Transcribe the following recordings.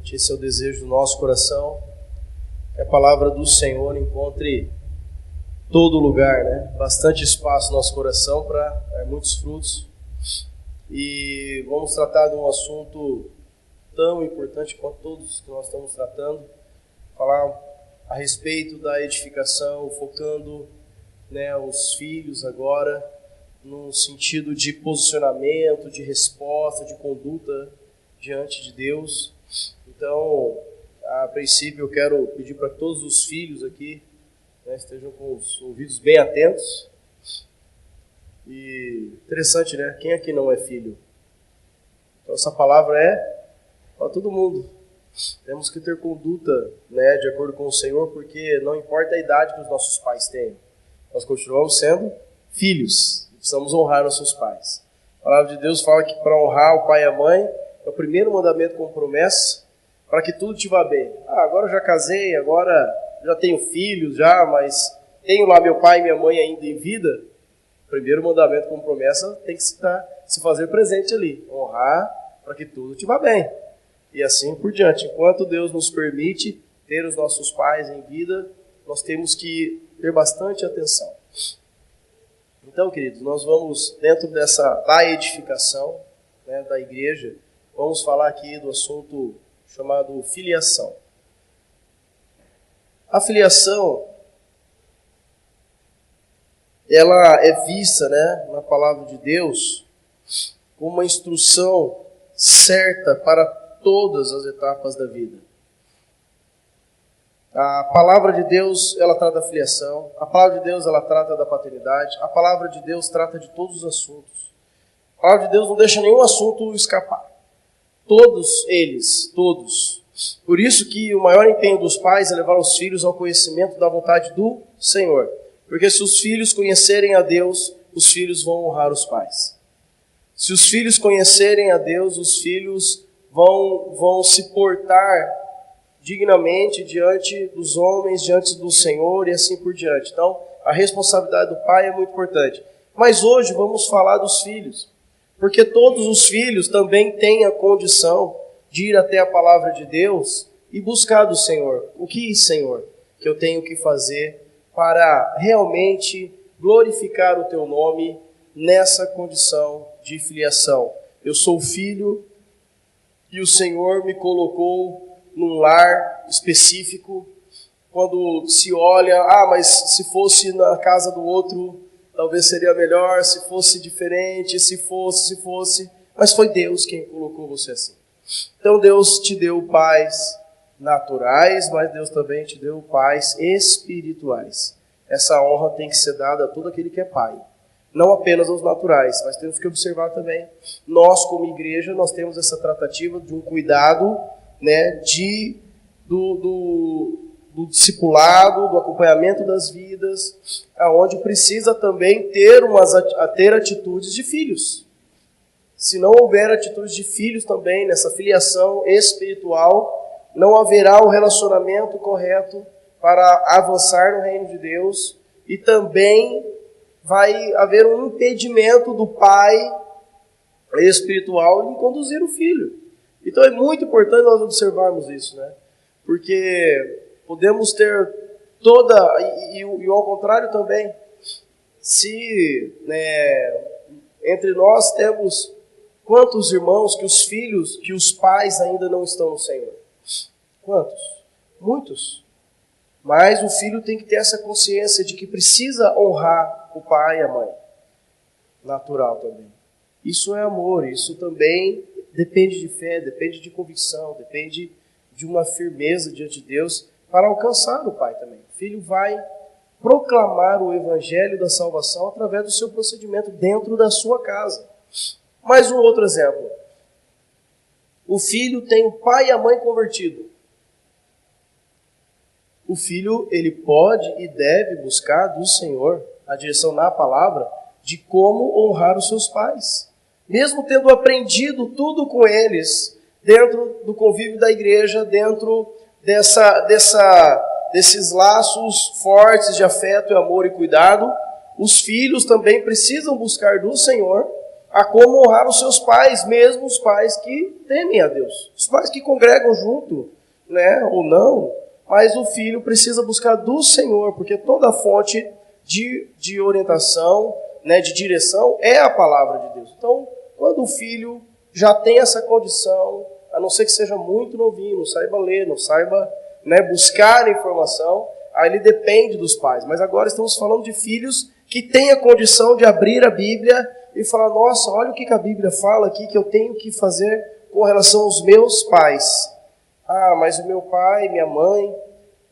gente, esse é o desejo do nosso coração, que a palavra do Senhor encontre todo lugar, né? Bastante espaço no nosso coração para dar muitos frutos. E vamos tratar de um assunto tão importante quanto todos que nós estamos tratando, falar a respeito da edificação, focando, né, os filhos agora, no sentido de posicionamento, de resposta, de conduta diante de Deus. Então, a princípio eu quero pedir para todos os filhos aqui, né, estejam com os ouvidos bem atentos. E interessante, né? Quem aqui não é filho? Então essa palavra é para todo mundo. Temos que ter conduta, né, de acordo com o Senhor, porque não importa a idade que os nossos pais tenham. Nós continuamos sendo filhos. Precisamos honrar nossos pais. A palavra de Deus fala que para honrar o pai e a mãe é o primeiro mandamento com promessa para que tudo te vá bem. Agora eu já casei, agora já tenho filhos, mas tenho lá meu pai e minha mãe ainda em vida. O primeiro mandamento com promessa tem que se fazer presente ali. Honrar para que tudo te vá bem. E assim por diante. Enquanto Deus nos permite ter os nossos pais em vida, nós temos que ter bastante atenção. Então, queridos, nós vamos, dentro da edificação, né, da igreja, vamos falar aqui do assunto chamado filiação. A filiação, ela é vista, né, na palavra de Deus como uma instrução certa para todas as etapas da vida. A palavra de Deus, ela trata da filiação. A palavra de Deus, ela trata da paternidade. A palavra de Deus trata de todos os assuntos. A palavra de Deus não deixa nenhum assunto escapar. Todos eles, todos. Por isso que o maior empenho dos pais é levar os filhos ao conhecimento da vontade do Senhor. Porque se os filhos conhecerem a Deus, os filhos vão honrar os pais. Se os filhos conhecerem a Deus, os filhos vão se portar dignamente diante dos homens, diante do Senhor e assim por diante. Então, a responsabilidade do pai é muito importante. Mas hoje vamos falar dos filhos, porque todos os filhos também têm a condição de ir até a palavra de Deus e buscar do Senhor. O que, Senhor, que eu tenho que fazer para realmente glorificar o teu nome nessa condição de filiação? Eu sou filho e o Senhor me colocou num lar específico. Quando se olha, mas se fosse na casa do outro, talvez seria melhor, se fosse diferente, se fosse. Mas foi Deus quem colocou você assim. Então Deus te deu pais naturais, mas Deus também te deu pais espirituais. Essa honra tem que ser dada a todo aquele que é pai. Não apenas aos naturais, mas temos que observar também. Nós, como igreja, nós temos essa tratativa de um cuidado, né, do discipulado, do acompanhamento das vidas, aonde precisa também ter atitudes de filhos. Se não houver atitudes de filhos também nessa filiação espiritual, não haverá o relacionamento correto para avançar no reino de Deus, e também vai haver um impedimento do pai espiritual em conduzir o filho. Então é muito importante nós observarmos isso, né? Porque podemos ter e ao contrário também, se, né, entre nós temos quantos irmãos que os pais ainda não estão no Senhor? Quantos? Muitos. Mas o filho tem que ter essa consciência de que precisa honrar o pai e a mãe. Natural também. Isso é amor, isso também depende de fé, depende de convicção, depende de uma firmeza diante de Deus para alcançar o pai também. O filho vai proclamar o evangelho da salvação através do seu procedimento dentro da sua casa. Mais um outro exemplo. O filho tem o pai e a mãe convertido. O filho, ele pode e deve buscar do Senhor a direção na palavra de como honrar os seus pais. Mesmo tendo aprendido tudo com eles, dentro do convívio da igreja, dentro desses laços fortes de afeto, amor e cuidado, os filhos também precisam buscar do Senhor a como honrar os seus pais, mesmo os pais que temem a Deus. Os pais que congregam junto, né, ou não, mas o filho precisa buscar do Senhor, porque toda fonte de orientação, né, de direção, é a palavra de Deus. Então, quando o filho já tem essa condição, a não ser que seja muito novinho, não saiba ler, não saiba, né, buscar informação, aí ele depende dos pais. Mas agora estamos falando de filhos que têm a condição de abrir a Bíblia e falar, nossa, olha o que a Bíblia fala aqui que eu tenho que fazer com relação aos meus pais. Ah, mas o meu pai, minha mãe,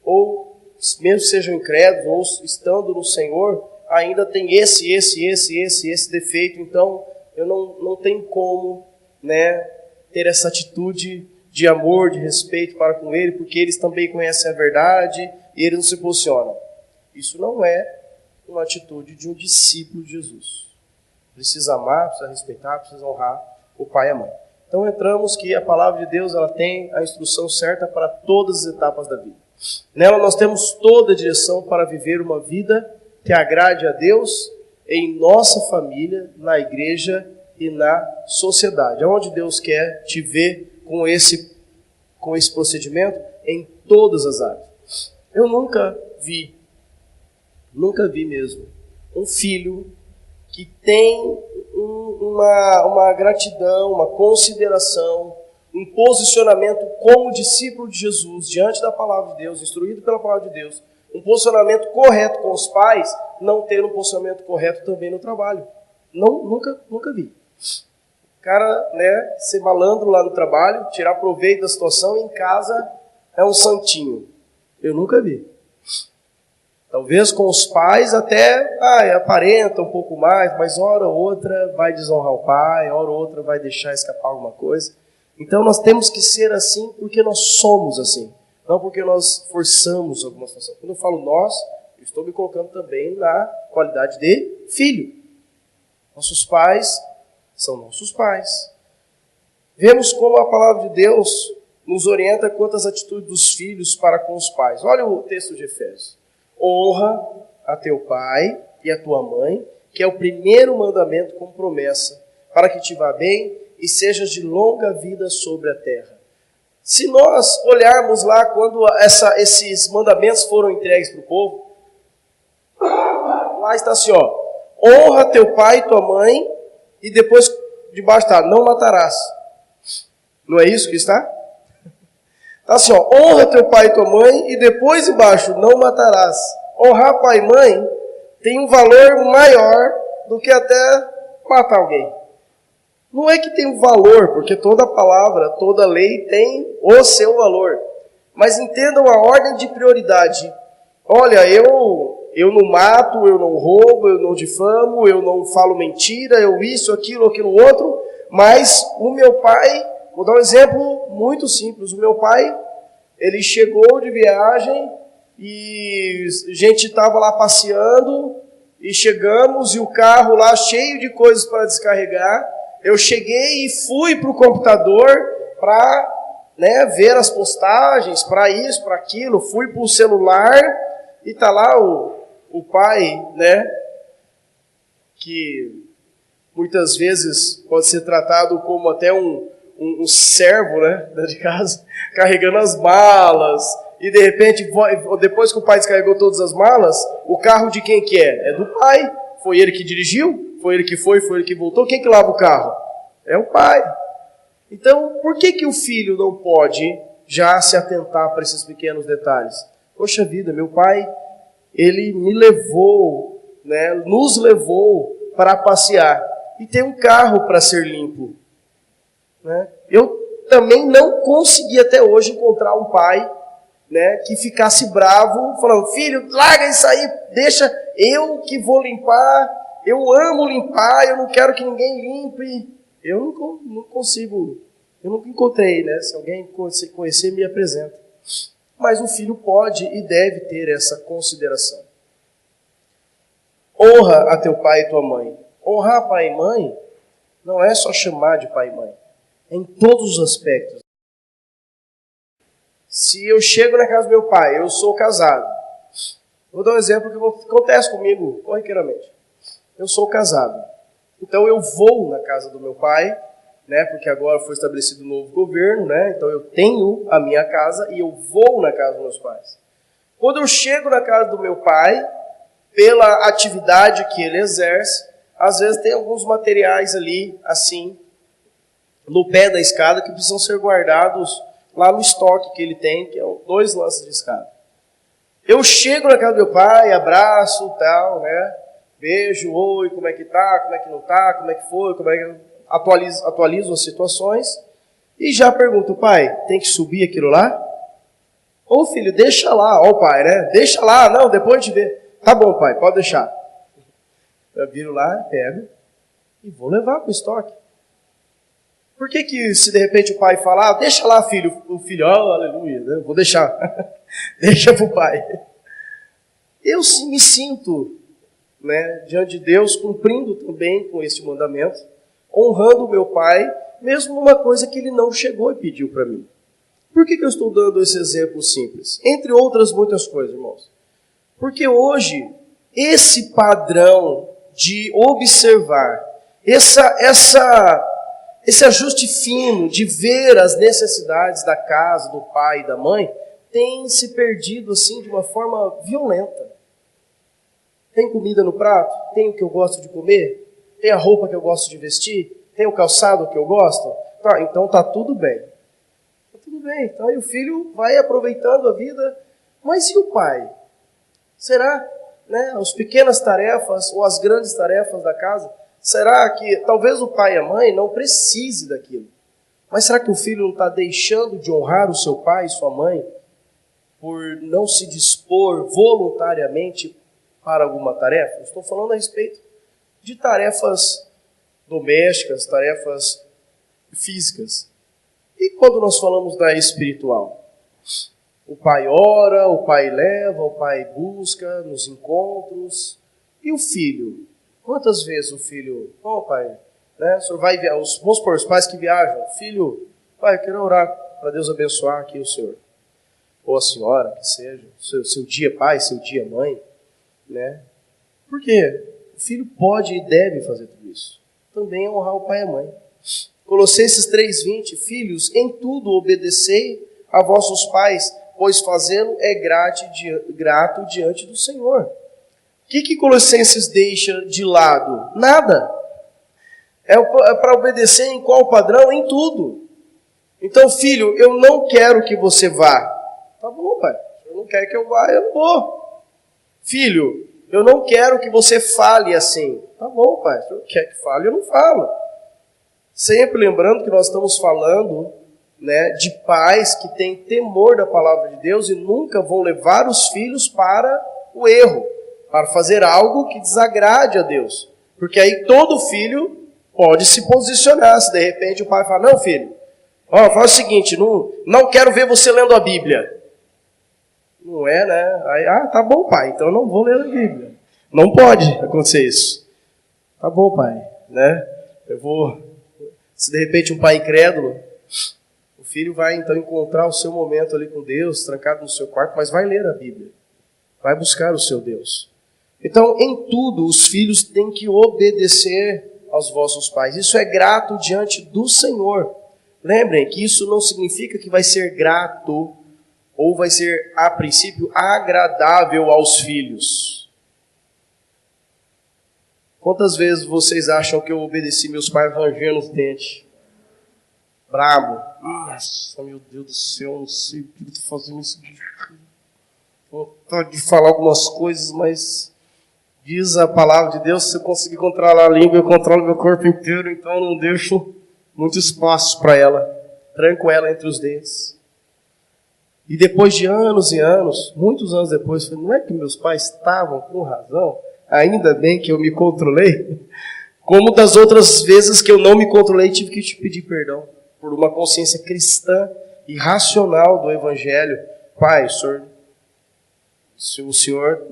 ou mesmo sejam incrédulos, ou estando no Senhor, ainda tem esse defeito, então eu não tenho como, né, ter essa atitude de amor, de respeito para com ele, porque eles também conhecem a verdade e eles não se posicionam. Isso não é uma atitude de um discípulo de Jesus. Precisa amar, precisa respeitar, precisa honrar o pai e a mãe. Então entramos que a palavra de Deus ela tem a instrução certa para todas as etapas da vida. Nela nós temos toda a direção para viver uma vida que agrade a Deus em nossa família, na igreja e na sociedade. Onde Deus quer te ver com esse procedimento em todas as áreas. Eu nunca vi mesmo, um filho que tem uma gratidão, uma consideração, um posicionamento como discípulo de Jesus diante da palavra de Deus, instruído pela palavra de Deus, um posicionamento correto com os pais, não ter um posicionamento correto também no trabalho. Nunca vi. O cara, né, ser malandro lá no trabalho, tirar proveito da situação, em casa é um santinho. Eu nunca vi. Talvez com os pais até aparenta um pouco mais, mas hora ou outra vai desonrar o pai, hora ou outra vai deixar escapar alguma coisa. Então nós temos que ser assim porque nós somos assim, não porque nós forçamos alguma situação. Quando eu falo nós, eu estou me colocando também na qualidade de filho. Nossos pais são nossos pais. Vemos como a palavra de Deus nos orienta quanto às atitudes dos filhos para com os pais. Olha o texto de Efésios. Honra a teu pai e a tua mãe, que é o primeiro mandamento com promessa, para que te vá bem e sejas de longa vida sobre a terra. Se nós olharmos lá quando esses mandamentos foram entregues para o povo, lá está assim, ó, honra teu pai e tua mãe, e depois debaixo está, não matarás. Não é isso que está? Está assim, ó, honra teu pai e tua mãe, e depois embaixo, não matarás. Honrar pai e mãe tem um valor maior do que até matar alguém. Não é que tem um valor, porque toda palavra, toda lei tem o seu valor. Mas entendam a ordem de prioridade. Olha, eu não mato, eu não roubo, eu não difamo, eu não falo mentira, eu isso, aquilo outro, mas o meu pai, vou dar um exemplo muito simples, o meu pai, ele chegou de viagem e a gente estava lá passeando e chegamos e o carro lá cheio de coisas para descarregar, eu cheguei e fui para o computador para, né, ver as postagens, para isso, para aquilo, fui para o celular e está lá o pai, né, que muitas vezes pode ser tratado como até um servo, né, de casa, carregando as malas, e de repente, depois que o pai descarregou todas as malas, o carro de quem que é? É do pai. Foi ele que dirigiu? Foi ele que foi ele que voltou? Quem que lava o carro? É o pai. Então, por que o filho não pode já se atentar para esses pequenos detalhes? Poxa vida, meu pai, ele me levou, né, nos levou para passear. E tem um carro para ser limpo. Né? Eu também não consegui até hoje encontrar um pai, né, que ficasse bravo, falando, filho, larga isso aí, deixa eu que vou limpar, eu amo limpar, eu não quero que ninguém limpe. Eu não consigo, eu nunca encontrei, né? Se alguém conhecer, me apresenta. Mas o filho pode e deve ter essa consideração. Honra a teu pai e tua mãe. Honrar pai e mãe não é só chamar de pai e mãe. É em todos os aspectos. Se eu chego na casa do meu pai, eu sou casado. Vou dar um exemplo que acontece comigo corriqueiramente. Eu sou casado. Então eu vou na casa do meu pai, né, porque agora foi estabelecido um novo governo, né, então eu tenho a minha casa e eu vou na casa dos meus pais. Quando eu chego na casa do meu pai, pela atividade que ele exerce, às vezes tem alguns materiais ali, assim, no pé da escada, que precisam ser guardados lá no estoque que ele tem, que é 2 lances de escada. Eu chego na casa do meu pai, abraço, tal, né, beijo, oi, como é que tá, como é que não tá, como é que foi, como é que... Atualizo as situações e já pergunto, pai, tem que subir aquilo lá? Ô filho, deixa lá, ó o pai, né? Deixa lá, não, depois a gente vê. Tá bom, pai, pode deixar. Eu viro lá, pego e vou levar para o estoque. Por que se de repente o pai falar, deixa lá, filho, o filho, oh, aleluia, né? Vou deixar. Deixa para o pai. Eu me sinto, né, diante de Deus, cumprindo também com este mandamento, honrando o meu pai, mesmo numa coisa que ele não chegou e pediu para mim. Por que eu estou dando esse exemplo simples? Entre outras muitas coisas, irmãos. Porque hoje, esse padrão de observar, esse ajuste fino de ver as necessidades da casa, do pai e da mãe, tem se perdido assim de uma forma violenta. Tem comida no prato? Tem o que eu gosto de comer? Tem a roupa que eu gosto de vestir? Tem o calçado que eu gosto? Tá, então tá tudo bem. Tá tudo bem. Então aí o filho vai aproveitando a vida. Mas e o pai? Será, né, as pequenas tarefas ou as grandes tarefas da casa, será que talvez o pai e a mãe não precise daquilo? Mas será que o filho não está deixando de honrar o seu pai e sua mãe por não se dispor voluntariamente para alguma tarefa? Eu estou falando a respeito de tarefas domésticas, tarefas físicas. E quando nós falamos da espiritual? O pai ora, o pai leva, o pai busca nos encontros. E o filho? Quantas vezes o filho, pai, né, o senhor vai viajar, vamos supor, os pais que viajam, filho, pai, eu quero orar para Deus abençoar aqui o senhor. Ou a senhora, que seja, seu dia pai, seu dia mãe, né? Por quê? O filho pode e deve fazer tudo isso. Também é honrar o pai e a mãe. Colossenses 3:20, filhos, em tudo obedecei a vossos pais, pois fazê-lo é grato diante do Senhor. O que Colossenses deixa de lado? Nada. É para obedecer em qual padrão? Em tudo. Então, filho, eu não quero que você vá. Tá bom, pai. Se eu não quer que eu vá, eu não vou. Filho, eu não quero que você fale assim. Tá bom, pai. Se eu quer que fale, eu não falo. Sempre lembrando que nós estamos falando, né, de pais que têm temor da palavra de Deus e nunca vão levar os filhos para o erro, para fazer algo que desagrade a Deus. Porque aí todo filho pode se posicionar. Se de repente o pai fala, não, filho, faz o seguinte, não quero ver você lendo a Bíblia. Não é, né? Aí, tá bom, pai, então eu não vou ler a Bíblia. Não pode acontecer isso. Tá bom, pai, né? Eu vou... Se de repente um pai incrédulo, o filho vai então encontrar o seu momento ali com Deus, trancado no seu quarto, mas vai ler a Bíblia. Vai buscar o seu Deus. Então, em tudo, os filhos têm que obedecer aos vossos pais. Isso é grato diante do Senhor. Lembrem que isso não significa que vai ser grato ou vai ser, a princípio, agradável aos filhos. Quantas vezes vocês acham que eu obedeci meus pais rangendo os dentes? Brabo. Nossa, meu Deus do céu, não sei o que eu estou fazendo isso. Vontade de falar algumas coisas, mas diz a palavra de Deus, se eu conseguir controlar a língua, eu controlo meu corpo inteiro, então eu não deixo muito espaço para ela. Tranco ela entre os dentes. E depois de anos e anos, muitos anos depois, eu falei, não é que meus pais estavam com razão? Ainda bem que eu me controlei. Como das outras vezes que eu não me controlei, tive que te pedir perdão por uma consciência cristã e racional do Evangelho. Pai, se o Senhor,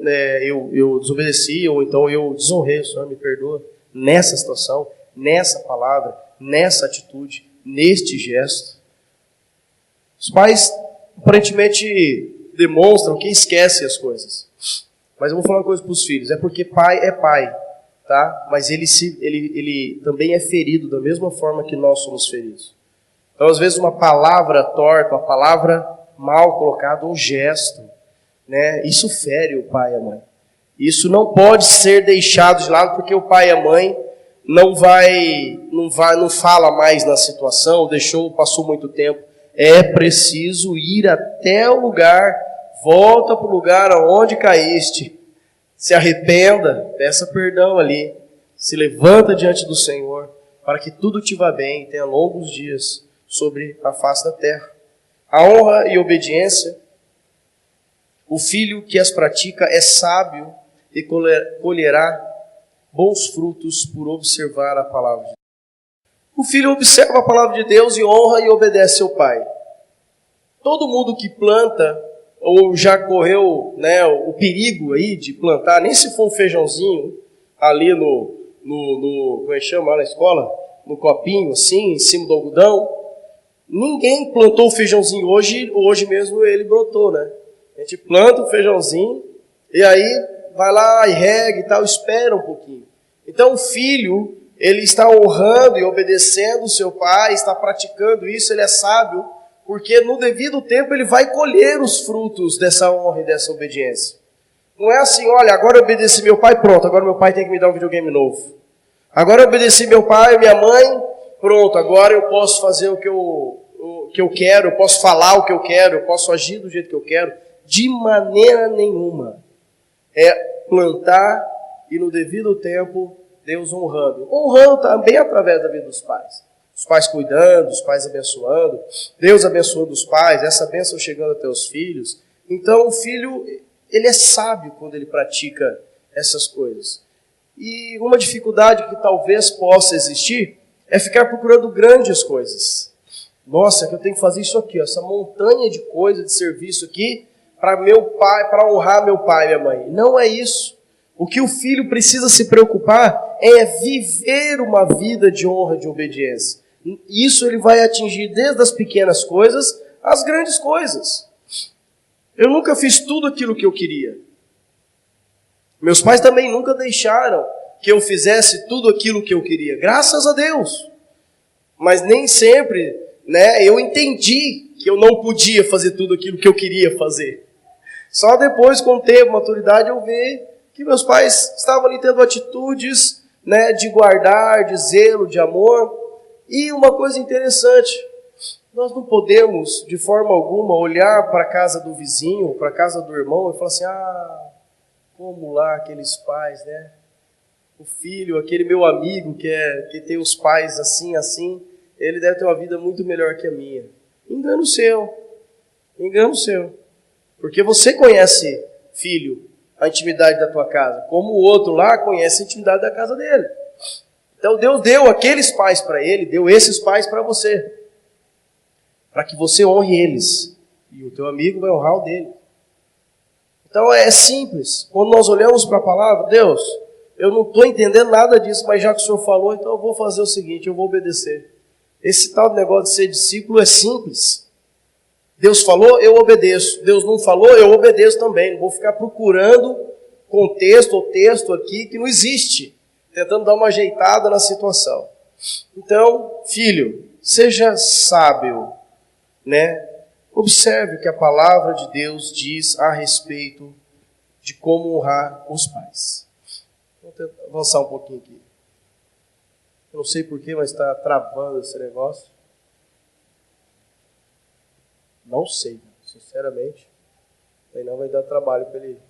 eu desobedeci, ou então eu desonrei, o Senhor me perdoa nessa situação, nessa palavra, nessa atitude, neste gesto. Os pais aparentemente demonstram que esquecem as coisas. Mas eu vou falar uma coisa para os filhos, é porque pai é pai. tá? Mas ele também é ferido da mesma forma que nós somos feridos. Então, às vezes, uma palavra torta, uma palavra mal colocada, um gesto, né? Isso fere o pai e a mãe. Isso não pode ser deixado de lado porque o pai e a mãe não fala mais na situação, passou muito tempo. É preciso ir até o lugar, volta para o lugar aonde caíste, se arrependa, peça perdão ali, se levanta diante do Senhor, para que tudo te vá bem, tenha longos dias sobre a face da terra. A honra e obediência, o filho que as pratica é sábio e colherá bons frutos por observar a palavra de Deus. O filho observa a palavra de Deus e honra e obedece seu pai. Todo mundo que planta, ou já correu, né, o perigo aí de plantar, nem se for um feijãozinho ali como é que chama lá na escola? No copinho assim, em cima do algodão. Ninguém plantou o feijãozinho hoje mesmo ele brotou, né? A gente planta o feijãozinho e aí vai lá e rega e tal, espera um pouquinho. Então o filho, ele está honrando e obedecendo o seu pai, está praticando isso, ele é sábio, porque no devido tempo ele vai colher os frutos dessa honra e dessa obediência. Não é assim, olha, agora eu obedeci meu pai, pronto, agora meu pai tem que me dar um videogame novo. Agora eu obedeci meu pai e minha mãe, pronto, agora eu posso fazer o que eu quero, eu posso falar o que eu quero, eu posso agir do jeito que eu quero. De maneira nenhuma. É plantar e no devido tempo Deus honrando. Honrando também através da vida dos pais. Os pais cuidando, os pais abençoando, Deus abençoando os pais, essa bênção chegando até os filhos. Então o filho, ele é sábio quando ele pratica essas coisas. E uma dificuldade que talvez possa existir é ficar procurando grandes coisas. Nossa, que eu tenho que fazer isso aqui, essa montanha de coisa, de serviço aqui, para meu pai, para honrar meu pai e minha mãe. Não é isso. O que o filho precisa se preocupar é viver uma vida de honra, de obediência. Isso ele vai atingir desde as pequenas coisas às grandes coisas. Eu nunca fiz tudo aquilo que eu queria. Meus pais também nunca deixaram que eu fizesse tudo aquilo que eu queria. Graças a Deus. Mas nem sempre, né, eu entendi que eu não podia fazer tudo aquilo que eu queria fazer. Só depois, com o tempo, maturidade, eu vi que meus pais estavam ali tendo atitudes, né, de guardar, de zelo, de amor. E uma coisa interessante, nós não podemos, de forma alguma, olhar para a casa do vizinho, para a casa do irmão e falar assim, como lá aqueles pais, né? O filho, aquele meu amigo que tem os pais assim, ele deve ter uma vida muito melhor que a minha. Engano seu. Porque você conhece, filho, a intimidade da tua casa, como o outro lá conhece a intimidade da casa dele. Então Deus deu aqueles pais para ele, deu esses pais para você, para que você honre eles, e o teu amigo vai honrar o dele. Então é simples, quando nós olhamos para a palavra, Deus, eu não estou entendendo nada disso, mas já que o Senhor falou, então eu vou fazer o seguinte, eu vou obedecer. Esse tal negócio de ser discípulo é simples. Deus falou, eu obedeço. Deus não falou, eu obedeço também. Não vou ficar procurando contexto ou texto aqui que não existe, tentando dar uma ajeitada na situação. Então, filho, seja sábio, né? Observe o que a palavra de Deus diz a respeito de como honrar os pais. Vou tentar avançar um pouquinho aqui. Eu não sei porquê, mas está travando esse negócio. Não sei, sinceramente. Aí não vai dar trabalho para ele.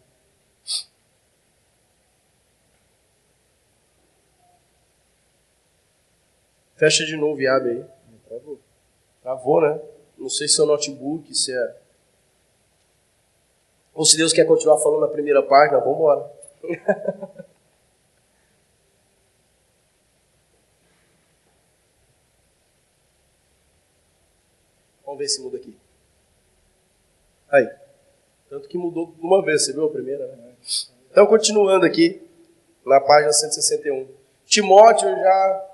Fecha de novo e abre aí. Travou, né? Não sei se é o notebook, se é... Ou se Deus quer continuar falando na primeira página, vamos embora. Vamos ver se muda aqui. Aí. Tanto que mudou de uma vez, você viu a primeira, né? Então, continuando aqui, na página 161. Timóteo, já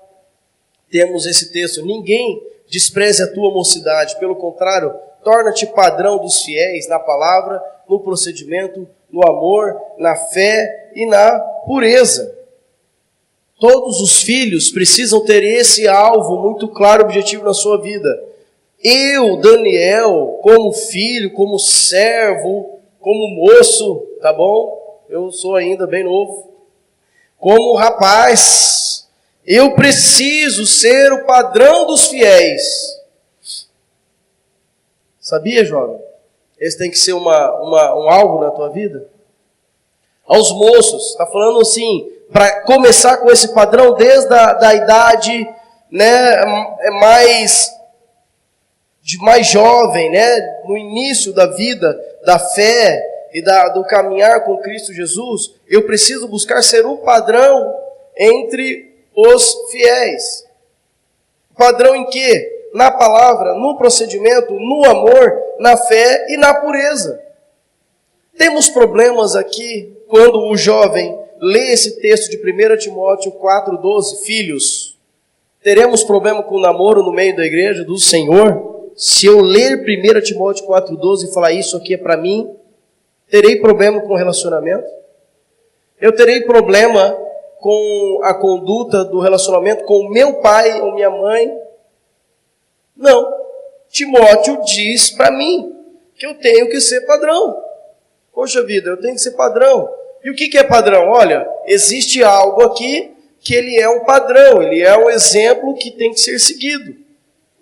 temos esse texto. Ninguém despreze a tua mocidade. Pelo contrário, torna-te padrão dos fiéis na palavra, no procedimento, no amor, na fé e na pureza. Todos os filhos precisam ter esse alvo muito claro, objetivo na sua vida. Eu, Daniel, como filho, como servo, como moço, tá bom? Eu sou ainda bem novo. Como rapaz, eu preciso ser o padrão dos fiéis. Sabia, jovem? Esse tem que ser um alvo na tua vida? Aos moços, está falando assim, para começar com esse padrão desde a idade, né, mais jovem, né, no início da vida, da fé e do caminhar com Cristo Jesus, eu preciso buscar ser um padrão entre os fiéis. Padrão em quê? Na palavra, no procedimento, no amor, na fé e na pureza. Temos problemas aqui quando o jovem lê esse texto de 1 Timóteo 4,12. Filhos, teremos problema com o namoro no meio da igreja do Senhor? Se eu ler 1 Timóteo 4,12 e falar isso aqui é para mim, terei problema com o relacionamento? Eu terei problema com a conduta do relacionamento com o meu pai ou minha mãe? Não. Timóteo diz para mim que eu tenho que ser padrão. Poxa vida, eu tenho que ser padrão. E o que é padrão? Olha, existe algo aqui que ele é um padrão, ele é um exemplo que tem que ser seguido.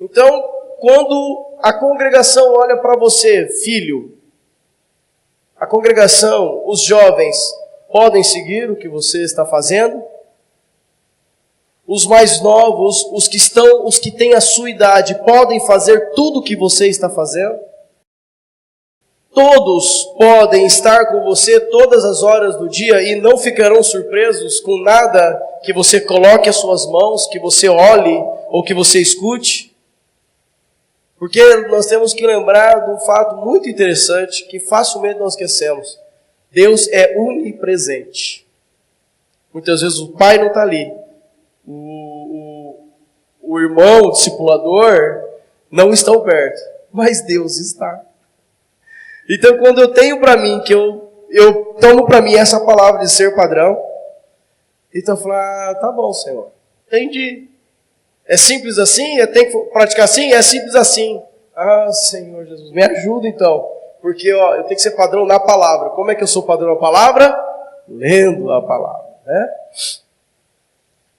Então, quando a congregação olha para você, filho, a congregação, os jovens, podem seguir o que você está fazendo? Os mais novos, os que têm a sua idade, podem fazer tudo o que você está fazendo? Todos podem estar com você todas as horas do dia e não ficarão surpresos com nada que você coloque as suas mãos, que você olhe ou que você escute? Porque nós temos que lembrar de um fato muito interessante que facilmente nós esquecemos. Deus é onipresente. Muitas vezes o pai não está ali. O irmão, o discipulador, não estão perto. Mas Deus está. Então, quando eu tenho para mim, que eu tomo para mim essa palavra de ser padrão, então eu falo, tá bom, Senhor, entendi. É simples assim? Eu tenho que praticar assim? É simples assim. Senhor Jesus, me ajuda então. Porque eu tenho que ser padrão na palavra. Como é que eu sou padrão na palavra? Lendo a palavra, né?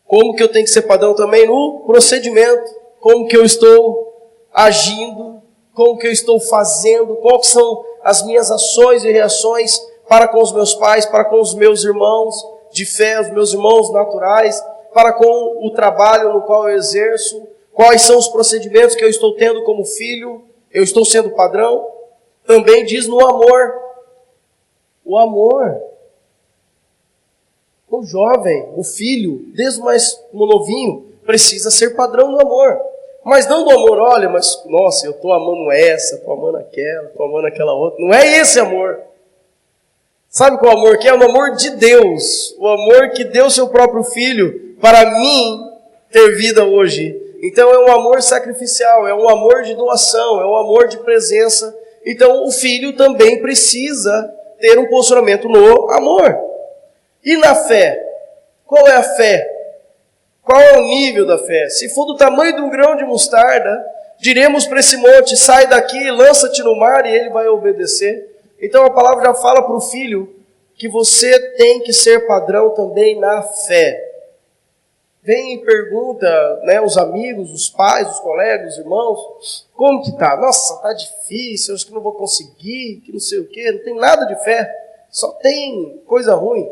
Como que eu tenho que ser padrão também no procedimento? Como que eu estou agindo? Como que eu estou fazendo? Quais são as minhas ações e reações para com os meus pais, para com os meus irmãos de fé, os meus irmãos naturais, para com o trabalho no qual eu exerço? Quais são os procedimentos que eu estou tendo como filho? Eu estou sendo padrão? Também diz no amor. O amor. O jovem, o filho, desde o mais novinho, precisa ser padrão no amor. Mas não do amor, olha, mas nossa, eu estou amando essa, estou amando aquela, estou amando aquela outra. Não é esse amor. Sabe qual amor que é? O amor de Deus. O amor que deu seu próprio filho para mim ter vida hoje. Então é um amor sacrificial, é um amor de doação, é um amor de presença. Então o filho também precisa ter um posicionamento no amor. E na fé? Qual é a fé? Qual é o nível da fé? Se for do tamanho de um grão de mostarda, diremos para esse monte, sai daqui, lança-te no mar e ele vai obedecer. Então a palavra já fala para o filho que você tem que ser padrão também na fé. Vem e pergunta, né, os amigos, os pais, os colegas, os irmãos, como que tá? Nossa, tá difícil, acho que não vou conseguir, que não sei o quê, não tem nada de fé, só tem coisa ruim.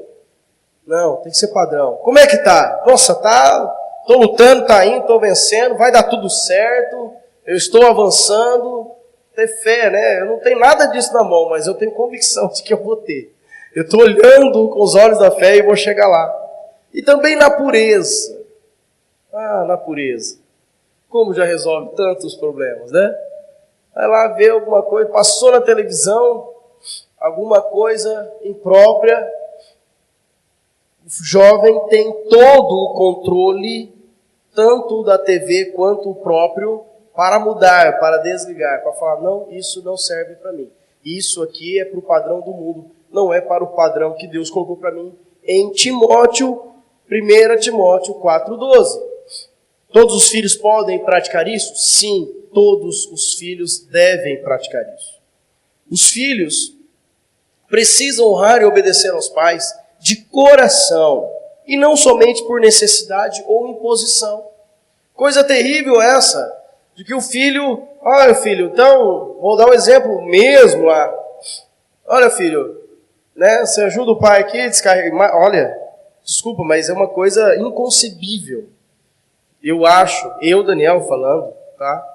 Não, tem que ser padrão. Como é que tá? Nossa, tô lutando, tá indo, tô vencendo, vai dar tudo certo, eu estou avançando. Ter fé, né? Eu não tenho nada disso na mão, mas eu tenho convicção de que eu vou ter. Eu estou olhando com os olhos da fé e vou chegar lá. E também na pureza. Na pureza. Como já resolve tantos problemas, né? Vai lá ver alguma coisa, passou na televisão, alguma coisa imprópria. O jovem tem todo o controle, tanto da TV quanto o próprio, para mudar, para desligar, para falar, não, isso não serve para mim. Isso aqui é para o padrão do mundo, não é para o padrão que Deus colocou para mim. Em Timóteo, 1 Timóteo 4,12. Todos os filhos podem praticar isso? Sim, todos os filhos devem praticar isso. Os filhos precisam honrar e obedecer aos pais de coração, e não somente por necessidade ou imposição. Coisa terrível essa, de que o filho, olha filho, então, vou dar um exemplo mesmo lá. Olha filho, né, você ajuda o pai aqui a descarregar, olha, desculpa, mas é uma coisa inconcebível. Eu acho, Daniel falando, tá?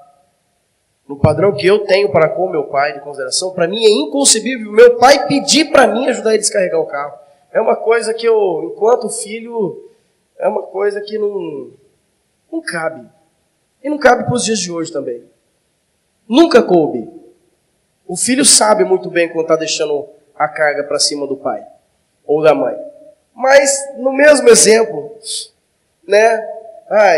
No padrão que eu tenho para com meu pai de consideração, para mim é inconcebível meu pai pedir para mim ajudar ele a descarregar o carro. É uma coisa que eu, enquanto filho, é uma coisa que não cabe. E não cabe para os dias de hoje também. Nunca coube. O filho sabe muito bem quando está deixando a carga para cima do pai ou da mãe. Mas, no mesmo exemplo, né?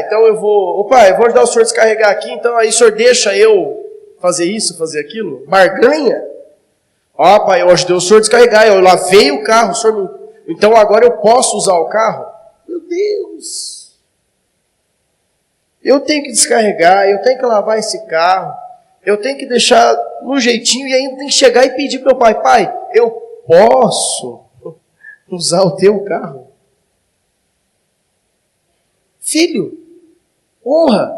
Então eu vou... Ô pai, eu vou ajudar o senhor a descarregar aqui, então aí o senhor deixa eu fazer isso, fazer aquilo? Barganha? Pai, eu ajudei o senhor a descarregar, eu lavei o carro, o senhor me... então agora eu posso usar o carro? Meu Deus! Eu tenho que descarregar, eu tenho que lavar esse carro, eu tenho que deixar no jeitinho e ainda tem que chegar e pedir para o pai, pai, eu posso usar o teu carro? Filho, honra.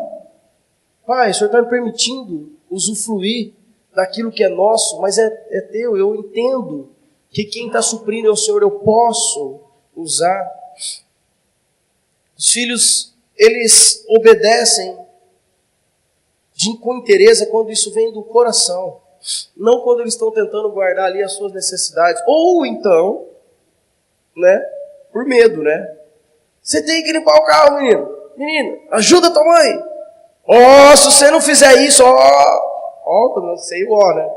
Pai, o senhor está me permitindo usufruir daquilo que é nosso, mas é teu. Eu entendo que quem está suprindo é o Senhor, eu posso usar. Os filhos, eles obedecem com interesse quando isso vem do coração, não quando eles estão tentando guardar ali as suas necessidades, ou então, né, por medo, né? Você tem que limpar o carro, menino. Menina, ajuda tua mãe. Se você não fizer isso, não sei o né?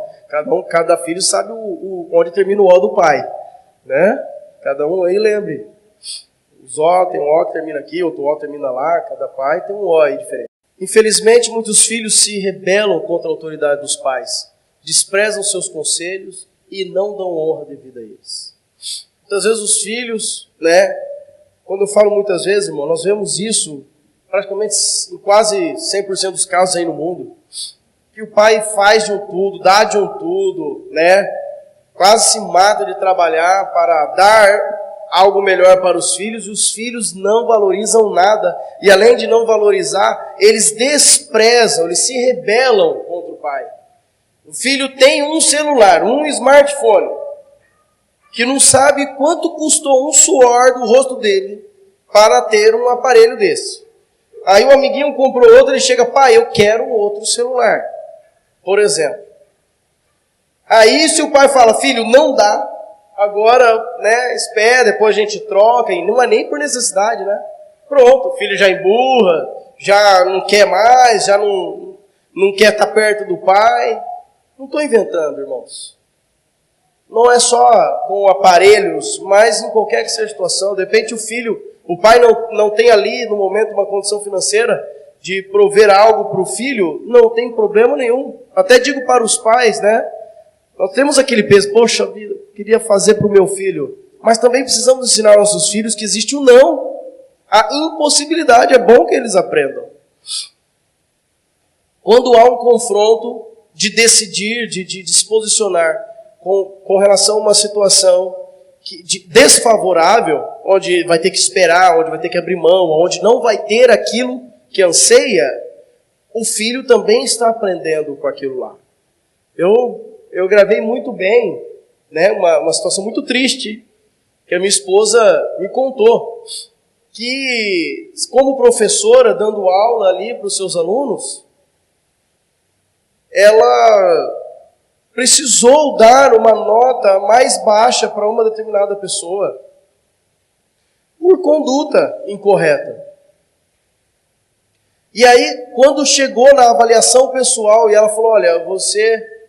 Cada filho sabe onde termina o do pai, né? Cada um aí lembre. Os tem um que termina aqui, outro termina lá. Cada pai tem um aí diferente. Infelizmente, muitos filhos se rebelam contra a autoridade dos pais, desprezam seus conselhos e não dão honra devida a eles. Muitas vezes os filhos, né? Quando eu falo muitas vezes, irmão, nós vemos isso praticamente em quase 100% dos casos aí no mundo, que o pai faz de um tudo, dá de um tudo, né? Quase se mata de trabalhar para dar algo melhor para os filhos, e os filhos não valorizam nada, e além de não valorizar, eles desprezam, eles se rebelam contra o pai. O filho tem um celular, um smartphone, que não sabe quanto custou um suor do rosto dele para ter um aparelho desse. Aí o amiguinho comprou outro, ele chega, pai, eu quero outro celular, por exemplo. Aí se o pai fala, filho, não dá, agora, né, espera, depois a gente troca, e não é nem por necessidade, né? Pronto, o filho já emburra, já não quer mais, já não quer estar perto do pai. Não estou inventando, irmãos. Não é só com aparelhos, mas em qualquer que seja a situação. De repente o pai não tem ali no momento uma condição financeira de prover algo para o filho, não tem problema nenhum. Até digo para os pais, né? Nós temos aquele peso, poxa vida, queria fazer para o meu filho. Mas também precisamos ensinar aos nossos filhos que existe o não. A impossibilidade, é bom que eles aprendam. Quando há um confronto de decidir, de se posicionar com relação a uma situação desfavorável, onde vai ter que esperar, onde vai ter que abrir mão, onde não vai ter aquilo que anseia, o filho também está aprendendo com aquilo lá. Eu gravei muito bem, né, uma situação muito triste que a minha esposa me contou, que como professora dando aula ali para os seus alunos, ela precisou dar uma nota mais baixa para uma determinada pessoa por conduta incorreta. E aí, quando chegou na avaliação pessoal e ela falou, olha,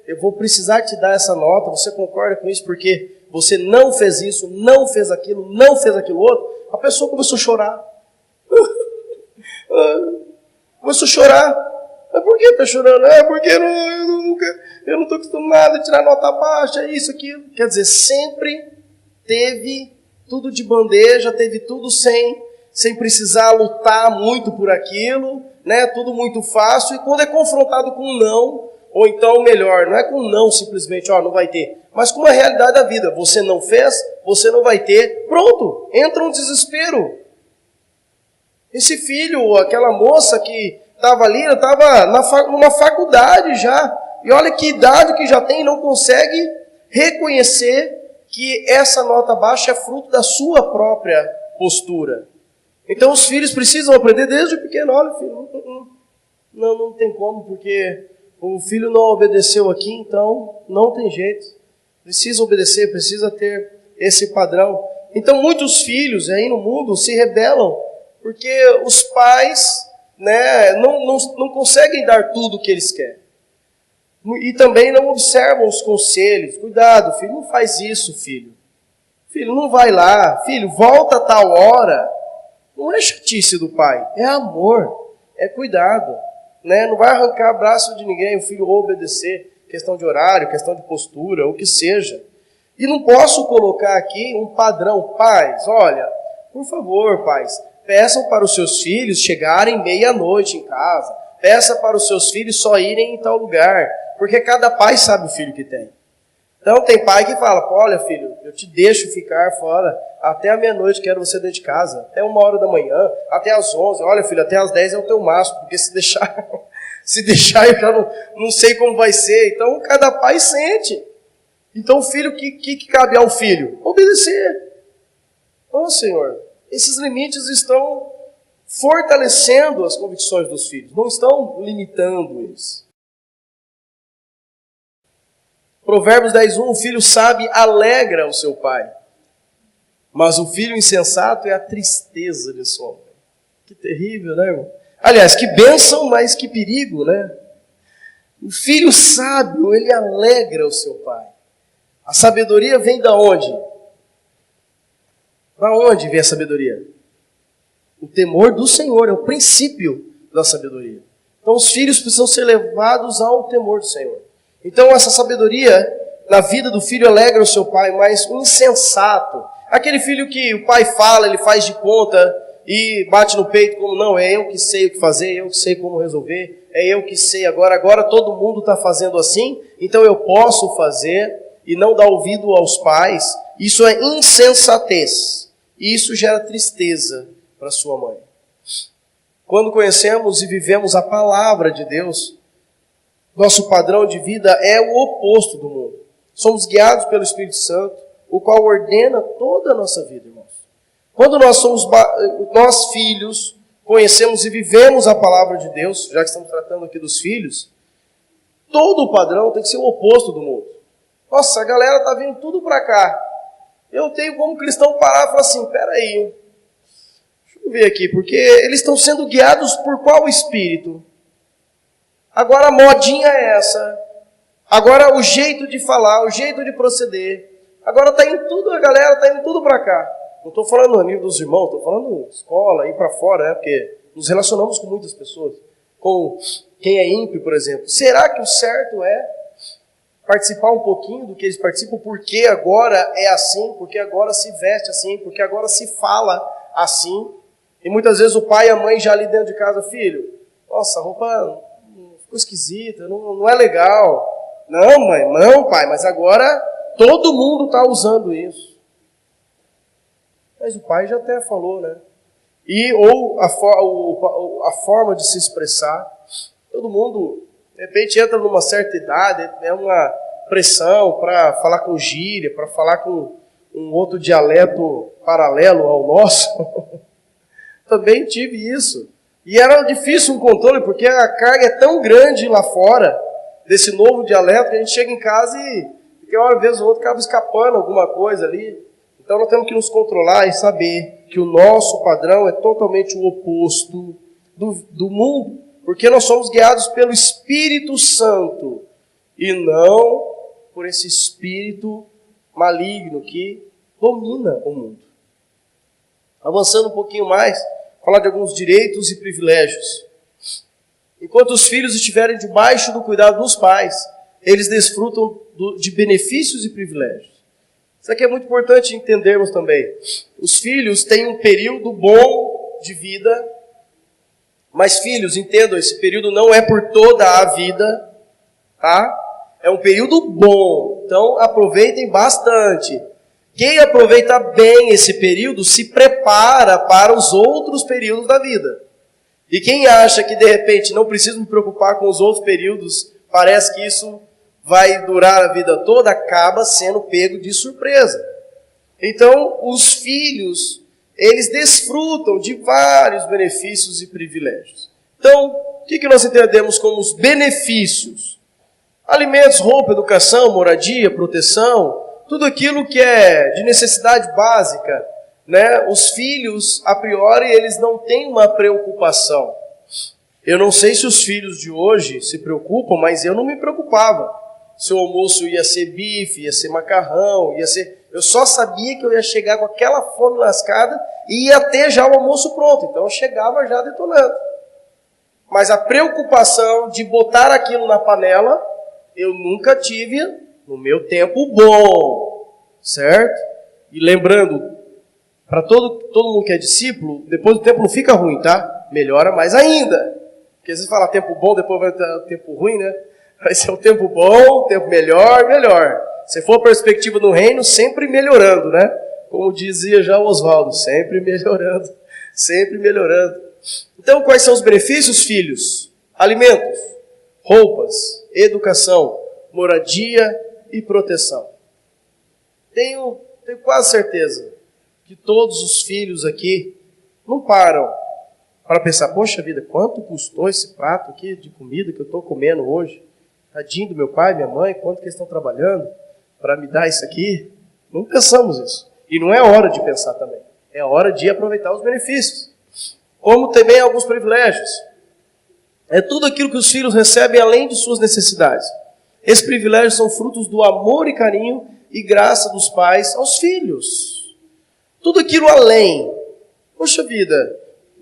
eu vou precisar te dar essa nota, você concorda com isso porque você não fez isso, não fez aquilo outro, a pessoa começou a chorar. Começou a chorar. Mas por que está chorando? Porque eu não estou acostumado a tirar nota baixa, isso, aquilo. Quer dizer, sempre teve tudo de bandeja, teve tudo sem sem precisar lutar muito por aquilo, né? Tudo muito fácil. E quando é confrontado com um não, ou então melhor, não é com um não simplesmente, não vai ter, mas com uma realidade da vida. Você não fez, você não vai ter. Pronto, entra um desespero. Esse filho, aquela moça que estava ali, ela estava numa faculdade já. E olha que idade que já tem e não consegue reconhecer que essa nota baixa é fruto da sua própria postura. Então os filhos precisam aprender desde pequeno. Olha, filho, não tem como, porque o filho não obedeceu aqui, então não tem jeito. Precisa obedecer, precisa ter esse padrão. Então muitos filhos aí no mundo se rebelam, porque os pais, né, não conseguem dar tudo o que eles querem. E também não observam os conselhos. Cuidado, filho, não faz isso, filho. Filho, não vai lá. Filho, volta a tal hora. Não é chatice do pai, é amor, é cuidado. Né? Não vai arrancar braço de ninguém, o filho obedecer. Questão de horário, questão de postura, o que seja. E não posso colocar aqui um padrão. Pais, olha, por favor, pais, peçam para os seus filhos chegarem meia-noite em casa. Peça para os seus filhos só irem em tal lugar. Porque cada pai sabe o filho que tem. Então tem pai que fala, olha filho, eu te deixo ficar fora até a meia-noite, quero você dentro de casa. Até 1h da manhã, até às 11. Olha filho, até às 10 é o teu máximo. Porque se deixar eu já não sei como vai ser. Então cada pai sente. Então o filho, o que cabe ao filho? Obedecer. Senhor, esses limites estão fortalecendo as convicções dos filhos. Não estão limitando eles. Provérbios 10:1, o filho sábio alegra o seu pai, mas o filho insensato é a tristeza de sua mãe. Que terrível, né, irmão? Aliás, que bênção, mas que perigo, né? O filho sábio, ele alegra o seu pai. A sabedoria vem da onde? Da onde vem a sabedoria? O temor do Senhor é o princípio da sabedoria. Então os filhos precisam ser levados ao temor do Senhor. Então essa sabedoria na vida do filho alegra o seu pai, mas o insensato, aquele filho que o pai fala, ele faz de conta e bate no peito como, não, é eu que sei o que fazer, eu que sei como resolver, é eu que sei agora todo mundo está fazendo assim, então eu posso fazer, e não dá ouvido aos pais. Isso é insensatez, e isso gera tristeza para sua mãe. Quando conhecemos e vivemos a palavra de Deus, nosso padrão de vida é o oposto do mundo. Somos guiados pelo Espírito Santo, o qual ordena toda a nossa vida, irmãos. Quando nós filhos, conhecemos e vivemos a palavra de Deus, já que estamos tratando aqui dos filhos, todo o padrão tem que ser o oposto do mundo. Nossa, a galera está vindo tudo para cá. Eu tenho como cristão parar e falar assim, peraí, deixa eu ver aqui, porque eles estão sendo guiados por qual espírito? Agora a modinha é essa. Agora o jeito de falar, o jeito de proceder. Agora está indo tudo, a galera está indo tudo para cá. Não estou falando no nível dos irmãos, estou falando escola, ir para fora, porque nos relacionamos com muitas pessoas. Com quem é ímpio, por exemplo. Será que o certo é participar um pouquinho do que eles participam? Porque agora é assim, porque agora se veste assim, porque agora se fala assim. E muitas vezes o pai e a mãe já ali dentro de casa, filho, nossa, a roupa ficou esquisita, não é legal. Não, mãe, não, pai, mas agora todo mundo está usando isso. Mas o pai já até falou, né? Ou a forma de se expressar. Todo mundo, de repente, entra numa certa idade, é uma pressão para falar com gíria, para falar com um outro dialeto paralelo ao nosso. Também tive isso. E era difícil um controle, porque a carga é tão grande lá fora, desse novo dialeto, que a gente chega em casa e, uma vez ou outra, acaba escapando alguma coisa ali. Então nós temos que nos controlar e saber que o nosso padrão é totalmente o oposto do mundo, porque nós somos guiados pelo Espírito Santo e não por esse espírito maligno que domina o mundo. Avançando um pouquinho mais, falar de alguns direitos e privilégios. Enquanto os filhos estiverem debaixo do cuidado dos pais, eles desfrutam de benefícios e privilégios. Isso aqui é muito importante entendermos também. Os filhos têm um período bom de vida. Mas, filhos, entendam, esse período não é por toda a vida, tá? É um período bom, então aproveitem bastante. Quem aproveita bem esse período se prepara para os outros períodos da vida. E quem acha que de repente não precisa me preocupar com os outros períodos, parece que isso vai durar a vida toda, acaba sendo pego de surpresa. Então, os filhos, eles desfrutam de vários benefícios e privilégios. Então, o que nós entendemos como os benefícios? Alimentos, roupa, educação, moradia, proteção, tudo aquilo que é de necessidade básica, né? Os filhos, a priori, eles não têm uma preocupação. Eu não sei se os filhos de hoje se preocupam, mas eu não me preocupava. Se o almoço ia ser bife, ia ser macarrão, ia ser... Eu só sabia que eu ia chegar com aquela fome lascada e ia ter já o almoço pronto. Então eu chegava já detonando. Mas a preocupação de botar aquilo na panela, eu nunca tive no meu tempo bom. Certo? E lembrando, para todo mundo que é discípulo, depois do tempo não fica ruim, tá? Melhora mais ainda. Porque às vezes fala tempo bom, depois vai ter tempo ruim, né? Vai ser o tempo bom, o tempo melhor, melhor. Se for a perspectiva do reino, sempre melhorando, né? Como dizia já o Oswaldo, sempre melhorando, sempre melhorando. Então, quais são os benefícios, filhos? Alimentos, roupas, educação, moradia e proteção. Tenho quase certeza que todos os filhos aqui não param para pensar, poxa vida, quanto custou esse prato aqui de comida que eu estou comendo hoje? Tadinho do meu pai, minha mãe, quanto que eles estão trabalhando para me dar isso aqui? Não pensamos isso. E não é hora de pensar também. É hora de aproveitar os benefícios. Como também alguns privilégios. É tudo aquilo que os filhos recebem além de suas necessidades. Esses privilégios são frutos do amor e carinho e graça dos pais aos filhos. Tudo aquilo além. Poxa vida,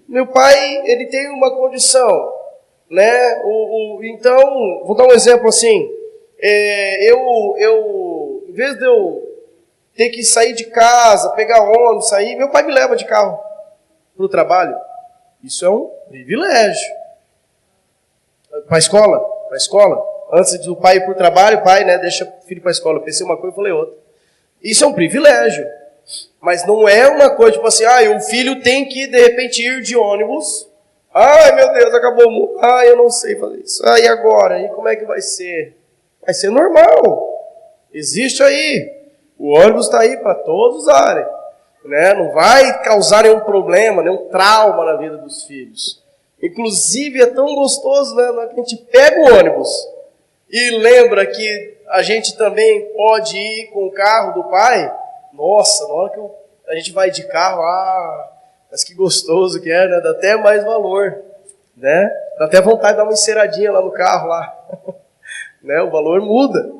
meu pai, ele tem uma condição, né? Então, vou dar um exemplo assim. Em vez de eu ter que sair de casa, pegar ônibus, sair, meu pai me leva de carro para o trabalho. Isso é um privilégio. Para a escola. Antes do pai ir para o trabalho, o pai, né, deixa o filho para a escola. Eu pensei uma coisa e falei outra. Isso é um privilégio. Mas não é uma coisa tipo assim, o filho tem que, de repente, ir de ônibus. Ai, meu Deus, acabou. Eu não sei fazer isso. E agora? E como é que vai ser? Vai ser normal. Existe aí. O ônibus está aí para todos usarem. Né? Não vai causar nenhum problema, nenhum trauma na vida dos filhos. Inclusive, é tão gostoso, né? Na hora que a gente pega o ônibus e lembra que a gente também pode ir com o carro do pai. Nossa, na hora que a gente vai de carro, mas que gostoso que é, né? Dá até mais valor, né? Dá até vontade de dar uma enceradinha lá no carro, lá. Né? O valor muda.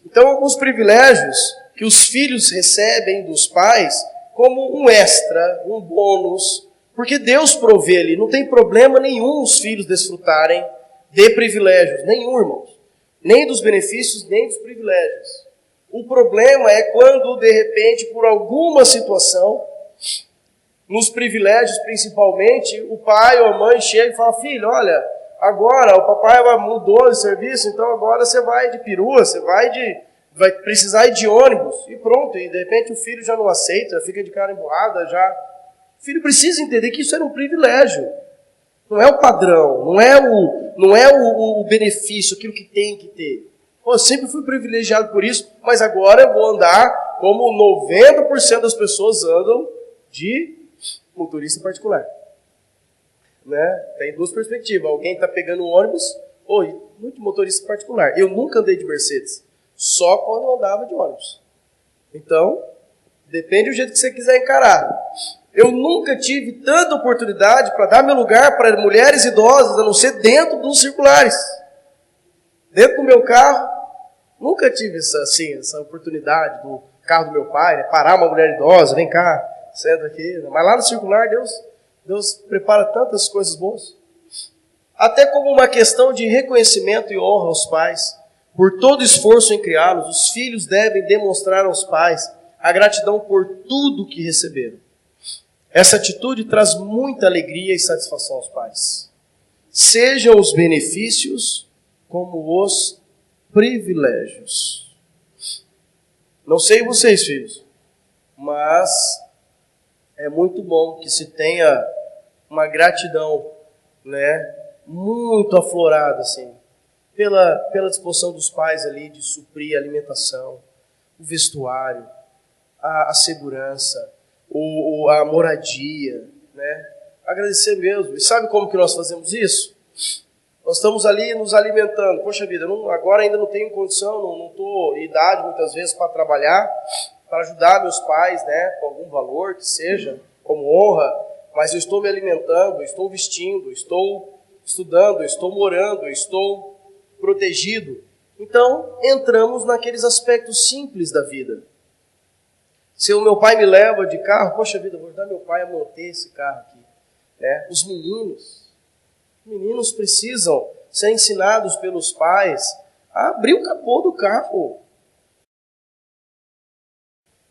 Então, alguns privilégios que os filhos recebem dos pais como um extra, um bônus, porque Deus provê ali. Não tem problema nenhum os filhos desfrutarem de privilégios, nenhum, irmãos. Nem dos benefícios, nem dos privilégios. O problema é quando, de repente, por alguma situação, nos privilégios principalmente, o pai ou a mãe chega e fala, filho, olha, agora o papai mudou de serviço, então agora você vai de perua, você vai precisar ir de ônibus, e pronto, e de repente o filho já não aceita, fica de cara emburrada, já... O filho precisa entender que isso era um privilégio. Não é o padrão, não é o benefício, aquilo que tem que ter. Eu sempre fui privilegiado por isso, mas agora eu vou andar como 90% das pessoas andam de motorista particular. Né? Tem duas perspectivas. Alguém está pegando um ônibus, muito motorista particular. Eu nunca andei de Mercedes, só quando eu andava de ônibus. Então, depende do jeito que você quiser encarar. Eu nunca tive tanta oportunidade para dar meu lugar para mulheres idosas, a não ser dentro dos circulares. Dentro do meu carro, nunca tive essa oportunidade do carro do meu pai, né? Parar uma mulher idosa, vem cá, senta aqui. Mas lá no circular, Deus prepara tantas coisas boas. Até como uma questão de reconhecimento e honra aos pais. Por todo esforço em criá-los, os filhos devem demonstrar aos pais a gratidão por tudo que receberam. Essa atitude traz muita alegria e satisfação aos pais. Sejam os benefícios como os privilégios. Não sei vocês, filhos, mas é muito bom que se tenha uma gratidão, né, muito aflorada, assim, pela disposição dos pais ali de suprir a alimentação, o vestuário, a segurança, a moradia, né? Agradecer mesmo. E sabe como que nós fazemos isso? Nós estamos ali nos alimentando. Poxa vida, agora ainda não tenho condição, não estou em idade muitas vezes para trabalhar, para ajudar meus pais, né, com algum valor que seja, como honra, mas eu estou me alimentando, estou vestindo, estou estudando, estou morando, estou protegido. Então, entramos naqueles aspectos simples da vida. Se o meu pai me leva de carro, poxa vida, vou ajudar meu pai a manter esse carro aqui. Né? Os meninos precisam ser ensinados pelos pais a abrir o capô do carro.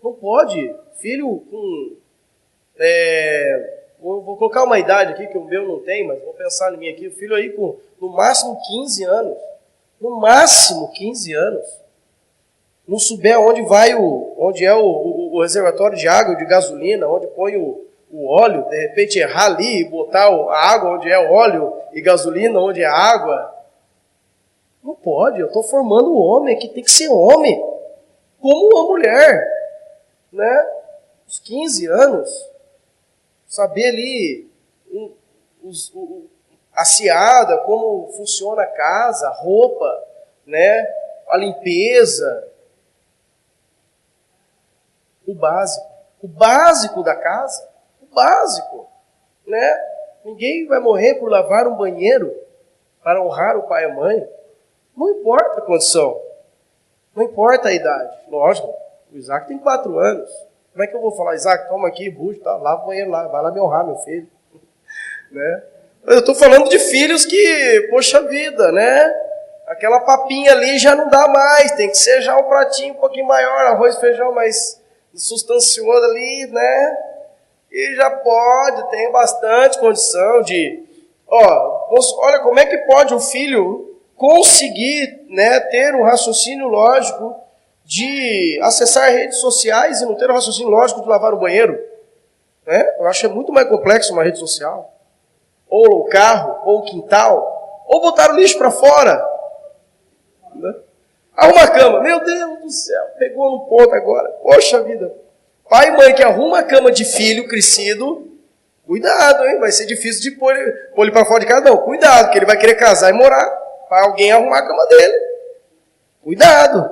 Não pode. Filho com... vou colocar uma idade aqui que o meu não tem, mas vou pensar em mim aqui. O filho aí com no máximo 15 anos. No máximo 15 anos. Não souber onde é o reservatório de água, de gasolina, onde põe o óleo, de repente errar ali e botar a água onde é o óleo e gasolina onde é água. Não pode, eu estou formando um homem que tem que ser homem, como uma mulher. Né? Os 15 anos, saber ali a seada, como funciona a casa, a roupa, né? A limpeza. O básico da casa, o básico, né? Ninguém vai morrer por lavar um banheiro para honrar o pai e a mãe. Não importa a condição, não importa a idade. Lógico, o Isaac tem 4 anos. Como é que eu vou falar, Isaac, toma aqui, bucho, tá, lava o banheiro lá, vai lá me honrar, meu filho. Né? Eu estou falando de filhos que, poxa vida, né? Aquela papinha ali já não dá mais, tem que ser já um pratinho um pouquinho maior, arroz e feijão mais sustancioso ali, né? E já pode, tem bastante condição de... olha como é que pode o filho conseguir, né, ter um raciocínio lógico de acessar redes sociais e não ter um raciocínio lógico de lavar o banheiro. Né? Eu acho que é muito mais complexo uma rede social. Ou o carro, ou o quintal, ou botar o lixo para fora. Né? Arruma a cama. Meu Deus do céu, pegou no ponto agora. Poxa vida. Pai e mãe que arruma a cama de filho crescido, cuidado, hein? Vai ser difícil de pôr ele para fora de casa. Não, cuidado, que ele vai querer casar e morar para alguém arrumar a cama dele. Cuidado.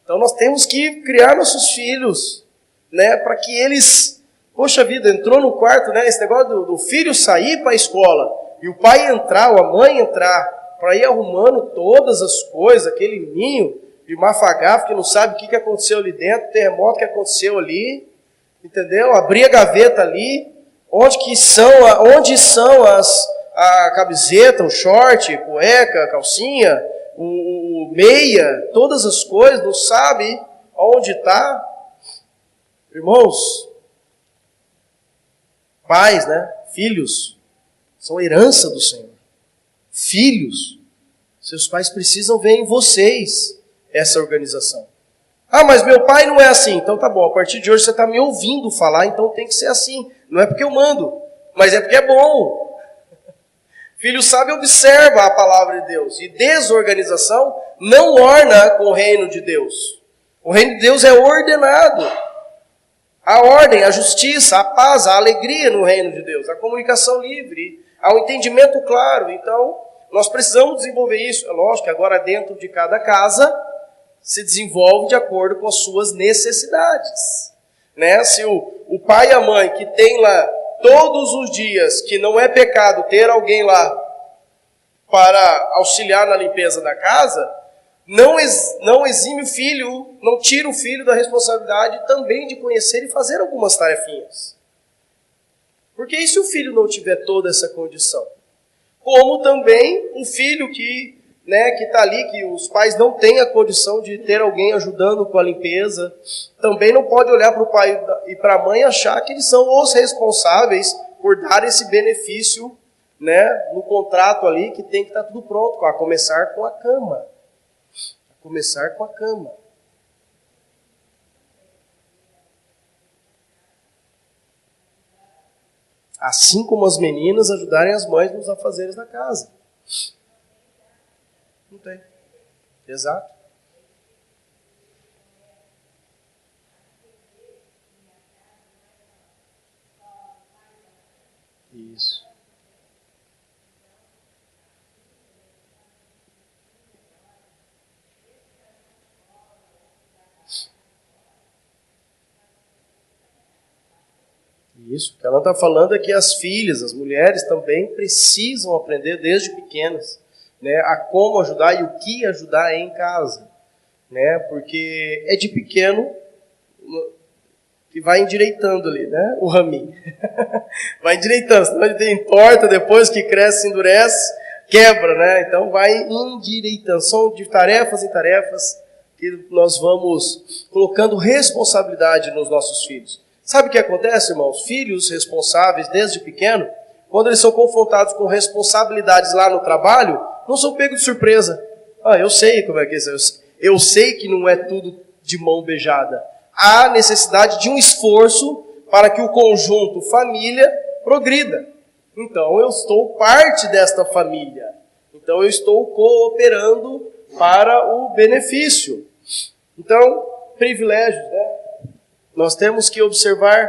Então nós temos que criar nossos filhos, né? Para que eles... Poxa vida, entrou no quarto, né? Esse negócio do filho sair para a escola e o pai entrar, ou a mãe entrar, para ir arrumando todas as coisas, aquele ninho de mafagafo que não sabe o que aconteceu ali dentro, o terremoto que aconteceu ali, entendeu? Abrir a gaveta ali, onde são a camiseta, o short, a cueca, a calcinha, o meia, todas as coisas, não sabe onde está. Irmãos, pais, né? Filhos, são herança do Senhor. Filhos, seus pais precisam ver em vocês essa organização. Ah, mas meu pai não é assim. Então tá bom, a partir de hoje você está me ouvindo falar, então tem que ser assim. Não é porque eu mando, mas é porque é bom. Filho sábio observa a palavra de Deus. E desorganização não orna com o reino de Deus. O reino de Deus é ordenado. A ordem, a justiça, a paz, a alegria no reino de Deus. A comunicação livre, há um entendimento claro. Então, nós precisamos desenvolver isso. É lógico que agora dentro de cada casa se desenvolve de acordo com as suas necessidades. Né? Se o pai e a mãe que tem lá todos os dias, que não é pecado ter alguém lá para auxiliar na limpeza da casa, não exime o filho, não tira o filho da responsabilidade também de conhecer e fazer algumas tarefinhas. Porque e se o filho não tiver toda essa condição? Como também o filho que né, que está ali, que os pais não têm a condição de ter alguém ajudando com a limpeza, também não pode olhar para o pai e para a mãe e achar que eles são os responsáveis por dar esse benefício, né, no contrato ali, que tem que estar tudo pronto, a começar com a cama. A começar com a cama. Assim como as meninas ajudarem as mães nos afazeres da casa. Não tem. Exato. Isso. Isso. O que ela está falando é que as filhas, as mulheres também precisam aprender desde pequenas, né, a como ajudar e o que ajudar em casa, né, porque é de pequeno que vai endireitando ali, né, o raminho. Vai endireitando, senão ele entorta, depois que cresce, endurece, quebra, né, então vai endireitando. São de tarefas em tarefas que nós vamos colocando responsabilidade nos nossos filhos. Sabe o que acontece, irmãos? Filhos responsáveis desde pequeno, quando eles são confrontados com responsabilidades lá no trabalho, não são pegos de surpresa. Eu sei como é que é isso. Eu sei que não é tudo de mão beijada. Há necessidade de um esforço para que o conjunto família progrida. Então eu estou parte desta família. Então eu estou cooperando para o benefício. Então, privilégios, né? Nós temos que observar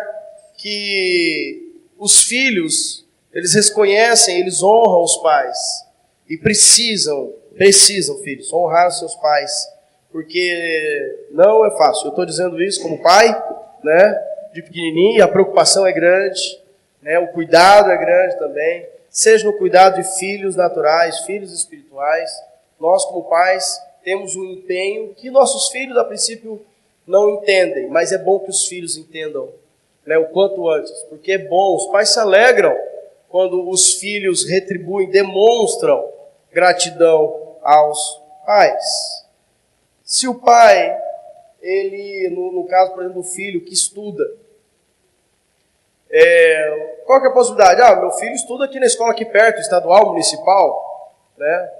que os filhos, eles reconhecem, eles honram os pais. E precisam, filhos, honrar os seus pais. Porque não é fácil. Eu estou dizendo isso como pai, né, de pequenininho, a preocupação é grande, né, o cuidado é grande também. Seja no cuidado de filhos naturais, filhos espirituais. Nós, como pais, temos um empenho que nossos filhos, a princípio, não entendem, mas é bom que os filhos entendam, né, o quanto antes, porque é bom, os pais se alegram quando os filhos retribuem, demonstram gratidão aos pais. Se o pai, ele, no caso, por exemplo, do filho que estuda, qual que é a possibilidade? Meu filho estuda aqui na escola aqui perto, estadual, municipal, né?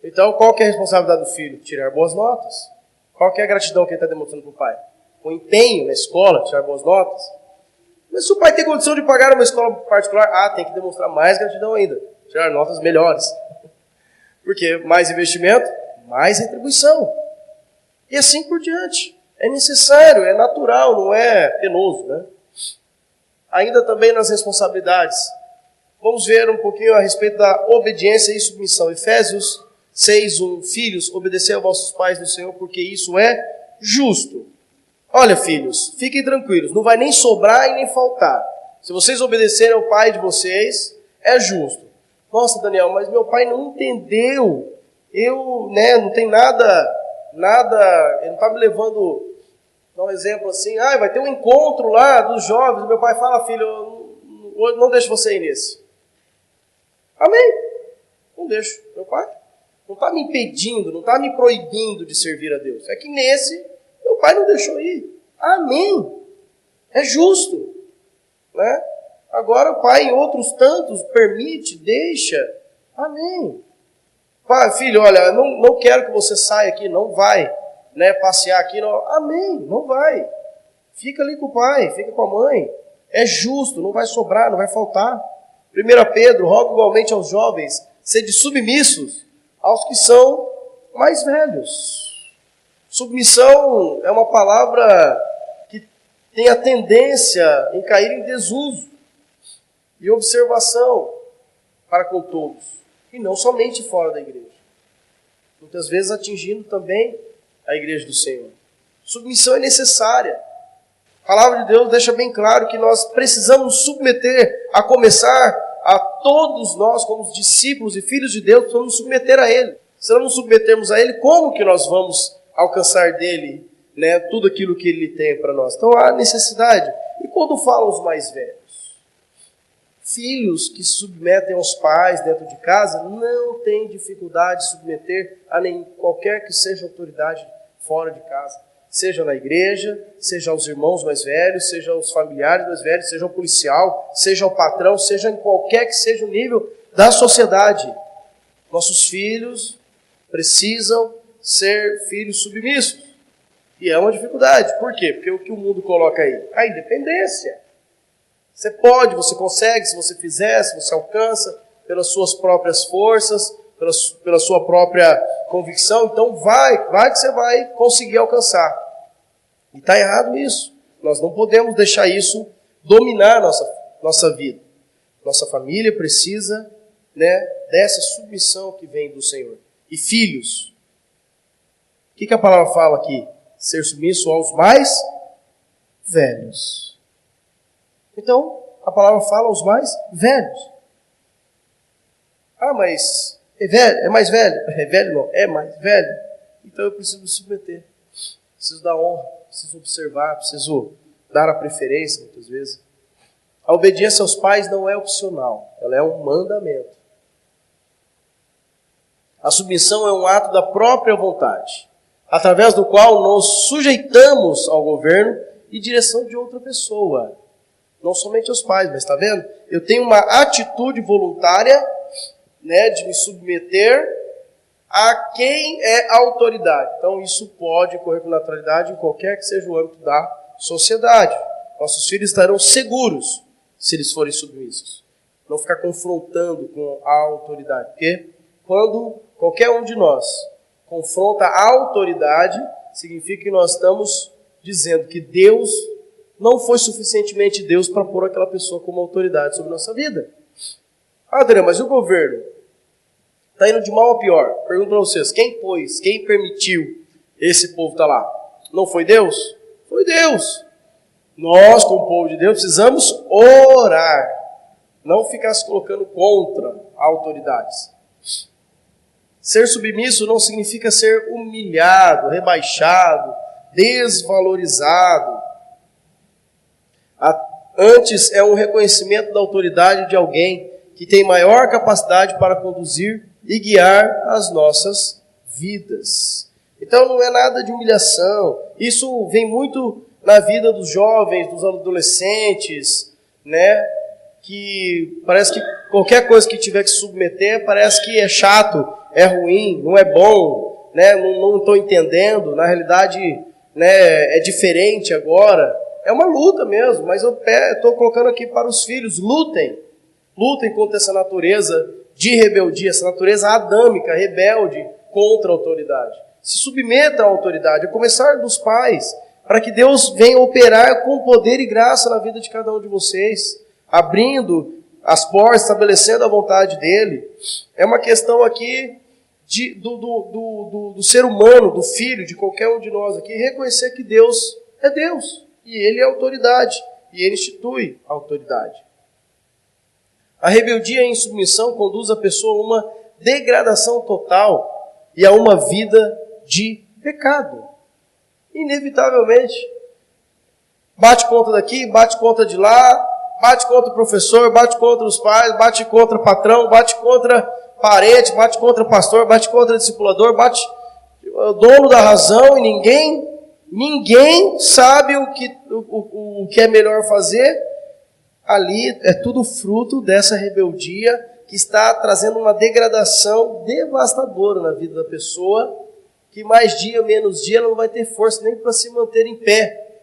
Então, qual que é a responsabilidade do filho? Tirar boas notas. Qual que é a gratidão que ele está demonstrando para o pai? O empenho na escola, tirar boas notas. Mas se o pai tem condição de pagar uma escola particular, tem que demonstrar mais gratidão ainda. Tirar notas melhores. Porque mais investimento, mais retribuição. E assim por diante. É necessário, é natural, não é penoso, né? Ainda também nas responsabilidades. Vamos ver um pouquinho a respeito da obediência e submissão. Efésios 6:1. Filhos, obedecei aos vossos pais no Senhor, porque isso é justo. Olha, filhos, fiquem tranquilos, não vai nem sobrar e nem faltar. Se vocês obedecerem ao pai de vocês, é justo. Nossa, Daniel, mas meu pai não entendeu. Não tem nada, ele não está me levando, dá um exemplo assim, vai ter um encontro lá dos jovens, meu pai fala, filho, não deixo você ir nesse. Amém? Não deixo, meu pai. Não está me impedindo, não está me proibindo de servir a Deus. É que nesse, meu pai não deixou ir. Amém. É justo. Né? Agora o pai em outros tantos permite, deixa. Amém. Pai, filho, olha, não quero que você saia aqui, não vai, né, passear aqui. Não. Amém, não vai. Fica ali com o pai, fica com a mãe. É justo, não vai sobrar, não vai faltar. 1 Pedro, rogo igualmente aos jovens, sede submissos aos que são mais velhos. Submissão é uma palavra que tem a tendência em cair em desuso e observação para com todos, e não somente fora da igreja. Muitas vezes atingindo também a igreja do Senhor. Submissão é necessária. A palavra de Deus deixa bem claro que nós precisamos submeter, a começar a todos nós, como discípulos e filhos de Deus, precisamos submeter a Ele. Se não nos submetermos a Ele, como que nós vamos alcançar dEle, né, tudo aquilo que Ele tem para nós? Então há necessidade. E quando falam os mais velhos? Filhos que se submetem aos pais dentro de casa não têm dificuldade de submeter a qualquer que seja autoridade fora de casa. Seja na igreja, seja aos irmãos mais velhos, seja aos familiares mais velhos, seja ao policial, seja ao patrão, seja em qualquer que seja o nível da sociedade. Nossos filhos precisam ser filhos submissos. E é uma dificuldade. Por quê? Porque o que o mundo coloca aí? A independência. Você pode, você consegue, se você fizer, se você alcança, pelas suas próprias forças, pela sua própria convicção, então vai que você vai conseguir alcançar. E está errado isso. Nós não podemos deixar isso dominar nossa vida. Nossa família precisa, dessa submissão que vem do Senhor. E filhos, o que a palavra fala aqui? Ser submisso aos mais velhos. Então, a palavra fala aos mais velhos. Ah, mas é velho? É mais velho? É velho não, é mais velho. Então eu preciso me submeter. Preciso dar honra, preciso observar, preciso dar a preferência, muitas vezes. A obediência aos pais não é opcional, ela é um mandamento. A submissão é um ato da própria vontade, através do qual nos sujeitamos ao governo e direção de outra pessoa. Não somente aos pais, mas está vendo? Eu tenho uma atitude voluntária, de me submeter a quem é a autoridade. Então isso pode ocorrer com naturalidade em qualquer que seja o âmbito da sociedade. Nossos filhos estarão seguros se eles forem submissos. Não ficar confrontando com a autoridade. Porque quando qualquer um de nós confronta a autoridade, significa que nós estamos dizendo que Deus não foi suficientemente Deus para pôr aquela pessoa como autoridade sobre a nossa vida. Ah, Adriano, mas e o governo? Está indo de mal a pior. Pergunto para vocês, quem permitiu esse povo estar lá? Não foi Deus? Foi Deus. Nós, como povo de Deus, precisamos orar. Não ficar se colocando contra autoridades. Ser submisso não significa ser humilhado, rebaixado, desvalorizado. Antes é um reconhecimento da autoridade de alguém que tem maior capacidade para conduzir e guiar as nossas vidas. Então não é nada de humilhação. Isso vem muito na vida dos jovens, dos adolescentes, que parece que qualquer coisa que tiver que submeter parece que é chato, é ruim, não é bom, não estou entendendo, na realidade é diferente agora. É uma luta mesmo, mas eu estou colocando aqui para os filhos, lutem contra essa natureza de rebeldia, essa natureza adâmica, rebelde contra a autoridade. Se submeta à autoridade, a começar dos pais, para que Deus venha operar com poder e graça na vida de cada um de vocês, abrindo as portas, estabelecendo a vontade dEle. É uma questão aqui do ser humano, do filho, de qualquer um de nós aqui, reconhecer que Deus é Deus, e Ele é autoridade, e Ele institui a autoridade. A rebeldia e a insubmissão conduz a pessoa a uma degradação total e a uma vida de pecado. Inevitavelmente. Bate conta daqui, bate conta de lá, bate contra o professor, bate contra os pais, bate contra o patrão, bate contra parente, bate contra pastor, bate contra discipulador, bate o dono da razão, e ninguém sabe o que é melhor fazer. Ali é tudo fruto dessa rebeldia que está trazendo uma degradação devastadora na vida da pessoa, que mais dia, menos dia, ela não vai ter força nem para se manter em pé,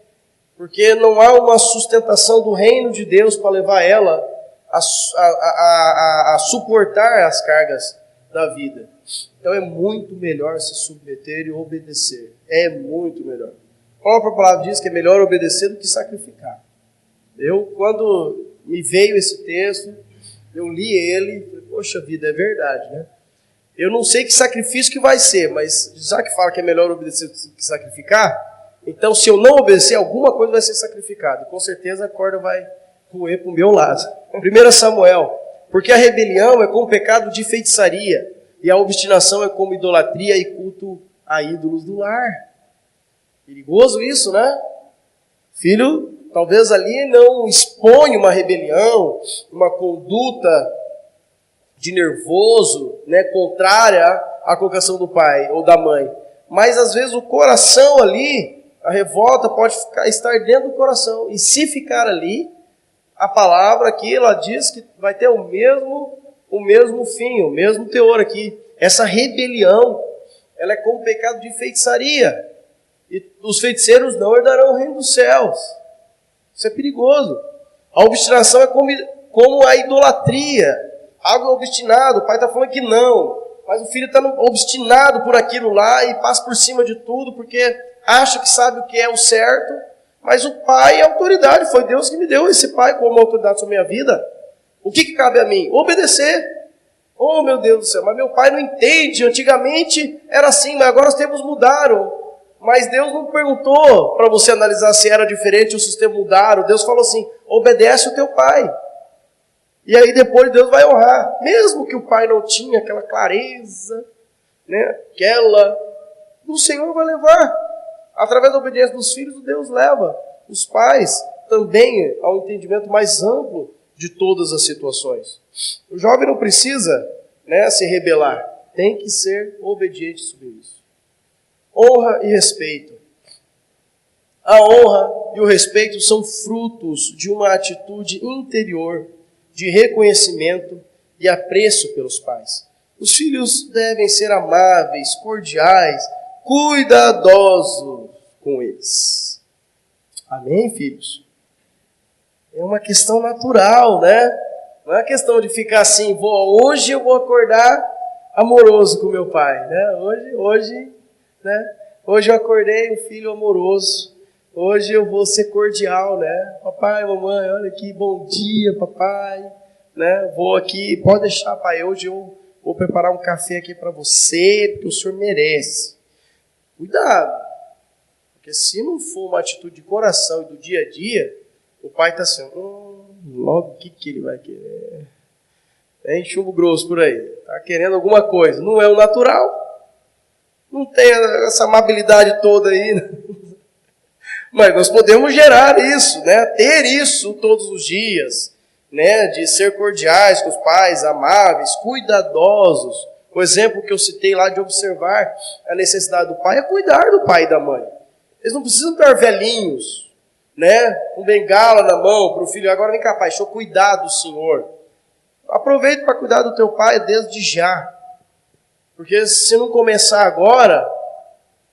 porque não há uma sustentação do reino de Deus para levar ela a suportar as cargas da vida. Então é muito melhor se submeter e obedecer. É muito melhor. A própria palavra diz que é melhor obedecer do que sacrificar. Quando me veio esse texto, eu li ele, e falei, poxa vida, é verdade, Eu não sei que sacrifício que vai ser, mas já que fala que é melhor obedecer do que sacrificar, então se eu não obedecer, alguma coisa vai ser sacrificada. Com certeza a corda vai roer para o meu lado. 1 Samuel, porque a rebelião é como pecado de feitiçaria, e a obstinação é como idolatria e culto a ídolos do lar. Perigoso isso, Filho talvez ali não expõe uma rebelião, uma conduta de nervoso, né, contrária à colocação do pai ou da mãe. Mas às vezes o coração ali, a revolta pode estar dentro do coração. E se ficar ali, a palavra aqui, ela diz que vai ter o mesmo fim, o mesmo teor aqui. Essa rebelião, ela é como um pecado de feitiçaria. E os feiticeiros não herdarão o reino dos céus. Isso é perigoso. A obstinação é como a idolatria. Algo obstinado, o pai está falando que não. Mas o filho está obstinado por aquilo lá e passa por cima de tudo porque acha que sabe o que é o certo. Mas o pai é autoridade, foi Deus que me deu esse pai como autoridade sobre a minha vida. O que cabe a mim? Obedecer. Oh, meu Deus do céu, mas meu pai não entende. Antigamente era assim, mas agora os tempos mudaram. Mas Deus não perguntou para você analisar se era diferente ou se os tempos mudaram. Deus falou assim, obedece o teu pai. E aí depois Deus vai honrar. Mesmo que o pai não tinha aquela clareza, né, o Senhor vai levar. Através da obediência dos filhos, Deus leva os pais também ao entendimento mais amplo de todas as situações. O jovem não precisa, né, se rebelar. Tem que ser obediente sobre isso. Honra e respeito. A honra e o respeito são frutos de uma atitude interior de reconhecimento e apreço pelos pais. Os filhos devem ser amáveis, cordiais, cuidadosos com eles. Amém, filhos? É uma questão natural, né? Não é uma questão de ficar assim, hoje eu vou acordar amoroso com meu pai, né? Hoje eu acordei um filho amoroso. Hoje eu vou ser cordial, né? Papai, mamãe, olha aqui, bom dia, papai. Né? Vou aqui, pode deixar, pai, hoje eu vou preparar um café aqui para você, porque o senhor merece. Cuidado, porque se não for uma atitude de coração e do dia a dia, o pai está assim, logo o que ele vai querer? Tem chumbo grosso por aí, está querendo alguma coisa. Não é o natural, não tem essa amabilidade toda aí, né? Mas nós podemos gerar isso, né? Ter isso todos os dias, né? De ser cordiais com os pais, amáveis, cuidadosos. O exemplo que eu citei lá de observar a necessidade do pai é cuidar do pai e da mãe. Eles não precisam estar velhinhos, né? Com bengala na mão para o filho. Agora vem cá, pai, deixa eu cuidar do senhor. Aproveita para cuidar do teu pai desde já. Porque se não começar agora,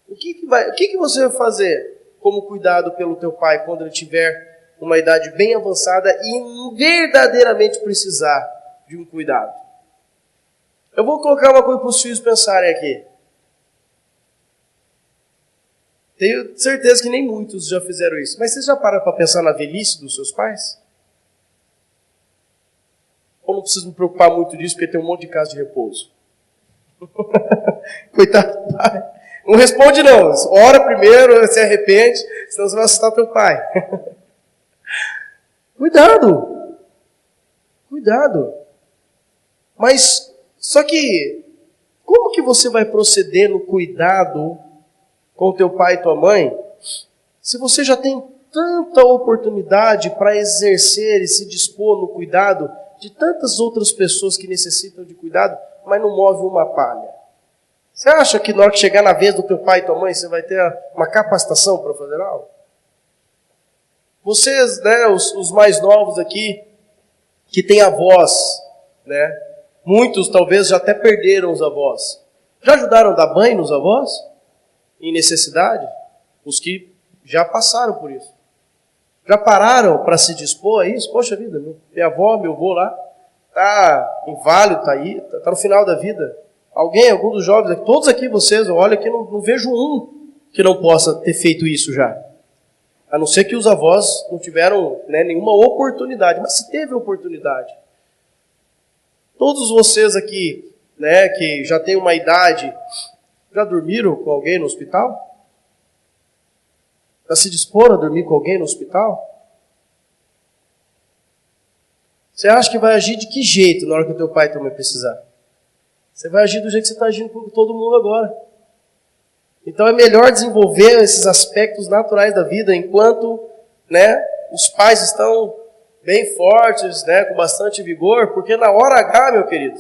o que você vai fazer como cuidado pelo teu pai quando ele tiver uma idade bem avançada e verdadeiramente precisar de um cuidado? Eu vou colocar uma coisa para os filhos pensarem aqui. Tenho certeza que nem muitos já fizeram isso. Mas vocês já pararam para pensar na velhice dos seus pais? Ou não preciso me preocupar muito disso, porque tem um monte de casa de repouso? Coitado do pai. Não responde não. Ora primeiro, se arrepende, senão você vai assustar teu pai. Cuidado. Cuidado. Mas, só que, como que você vai proceder no cuidado com teu pai e tua mãe, se você já tem tanta oportunidade para exercer e se dispor no cuidado de tantas outras pessoas que necessitam de cuidado, mas não move uma palha? Você acha que na hora que chegar na vez do teu pai e tua mãe, você vai ter uma capacitação para fazer algo? Vocês, né, os mais novos aqui, que têm avós, né? Muitos talvez já até perderam os avós. Já ajudaram a dar banho nos avós? Em necessidade? Os que já passaram por isso. Já pararam para se dispor a isso? Poxa vida, minha avó, meu avô lá, está inválido, está aí, está no final da vida. Algum dos jovens aqui, todos aqui vocês, olha que não vejo um que não possa ter feito isso já. A não ser que os avós não tiveram, né, nenhuma oportunidade. Mas se teve oportunidade. Todos vocês aqui, né, que já têm uma idade, já dormiram com alguém no hospital? Já se disporam a dormir com alguém no hospital? Você acha que vai agir de que jeito na hora que o teu pai também precisar? Você vai agir do jeito que você está agindo com todo mundo agora. Então é melhor desenvolver esses aspectos naturais da vida enquanto, né, os pais estão bem fortes, né, com bastante vigor, porque na hora H, meu querido,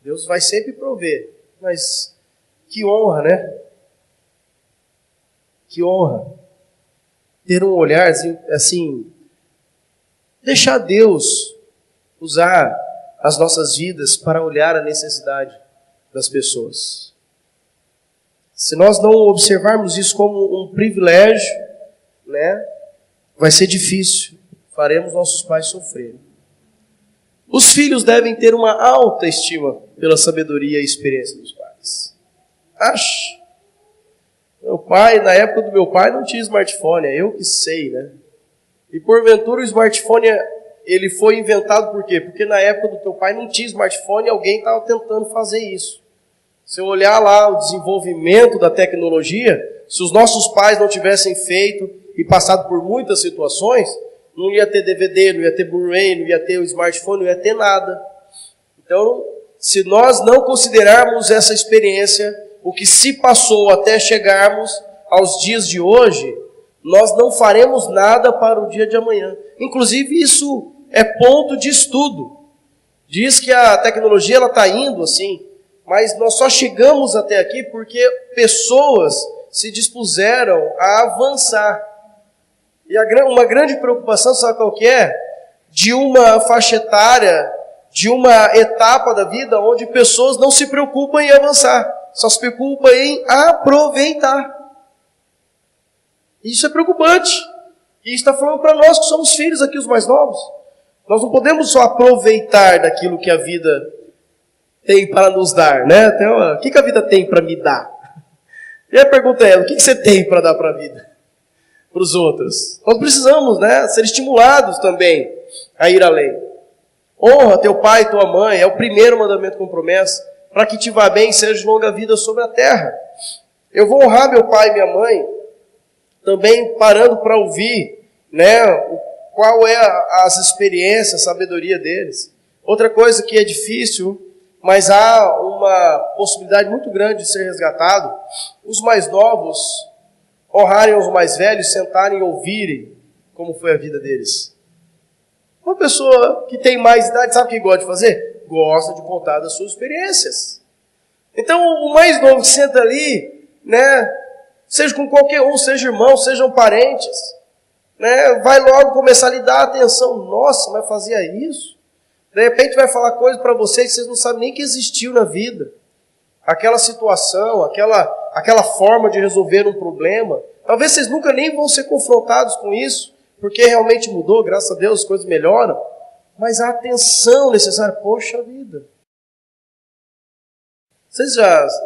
Deus vai sempre prover. Mas que honra, né? Que honra. Ter um olhar assim, deixar Deus usar as nossas vidas para olhar a necessidade das pessoas. Se nós não observarmos isso como um privilégio, né, vai ser difícil. Faremos nossos pais sofrer. Os filhos devem ter uma alta estima pela sabedoria e experiência dos pais. Meu pai, na época do meu pai, não tinha smartphone, é eu que sei, né? E porventura o smartphone, ele foi inventado por quê? Porque na época do teu pai não tinha smartphone e alguém estava tentando fazer isso. Se eu olhar lá o desenvolvimento da tecnologia, se os nossos pais não tivessem feito e passado por muitas situações, não ia ter DVD, não ia ter Blu-ray, não ia ter o smartphone, não ia ter nada. Então, se nós não considerarmos essa experiência, o que se passou até chegarmos aos dias de hoje, nós não faremos nada para o dia de amanhã. Inclusive, isso é ponto de estudo. Diz que a tecnologia está indo assim, mas nós só chegamos até aqui porque pessoas se dispuseram a avançar. E uma grande preocupação, sabe qual que é? De uma faixa etária, de uma etapa da vida onde pessoas não se preocupam em avançar, só se preocupam em aproveitar. Isso é preocupante. E está falando para nós que somos filhos aqui, os mais novos. Nós não podemos só aproveitar daquilo que a vida tem para nos dar, né? O que a vida tem para me dar? E a pergunta é, o que você tem para dar para a vida? Para os outros. Nós precisamos, né, ser estimulados também a ir além. Honra teu pai e tua mãe, é o primeiro mandamento com promessa, para que te vá bem e seja de longa vida sobre a terra. Eu vou honrar meu pai e minha mãe, também parando para ouvir, né, qual é as experiências, a sabedoria deles. Outra coisa que é difícil, mas há uma possibilidade muito grande de ser resgatado, os mais novos honrarem os mais velhos, sentarem e ouvirem como foi a vida deles. Uma pessoa que tem mais idade, sabe o que gosta de fazer? Gosta de contar das suas experiências. Então, o mais novo que senta ali, né, seja com qualquer um, seja irmão, sejam parentes, né, vai logo começar a lhe dar atenção. Nossa, mas fazia isso? De repente vai falar coisas para vocês que vocês não sabem nem que existiu na vida. Aquela situação, aquela forma de resolver um problema. Talvez vocês nunca nem vão ser confrontados com isso, porque realmente mudou, graças a Deus as coisas melhoram. Mas a atenção necessária, poxa vida. Vocês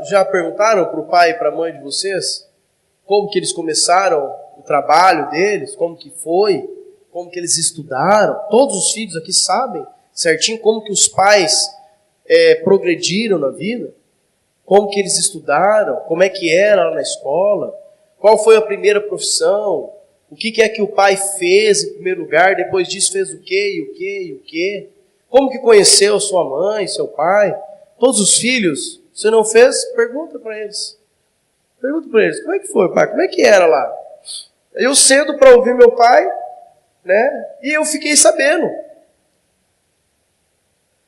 já perguntaram para o pai e para a mãe de vocês como que eles começaram o trabalho deles, como que foi, como que eles estudaram? Todos os filhos aqui sabem certinho como que os pais progrediram na vida. Como que eles estudaram, como é que era lá na escola, qual foi a primeira profissão, o que é que o pai fez em primeiro lugar, depois disso fez o quê, e o quê, e o quê. Como que conheceu sua mãe, seu pai, todos os filhos, você não fez? Pergunta para eles. Pergunta para eles, como é que foi, pai, como é que era lá? Eu cedo para ouvir meu pai, né, e eu fiquei sabendo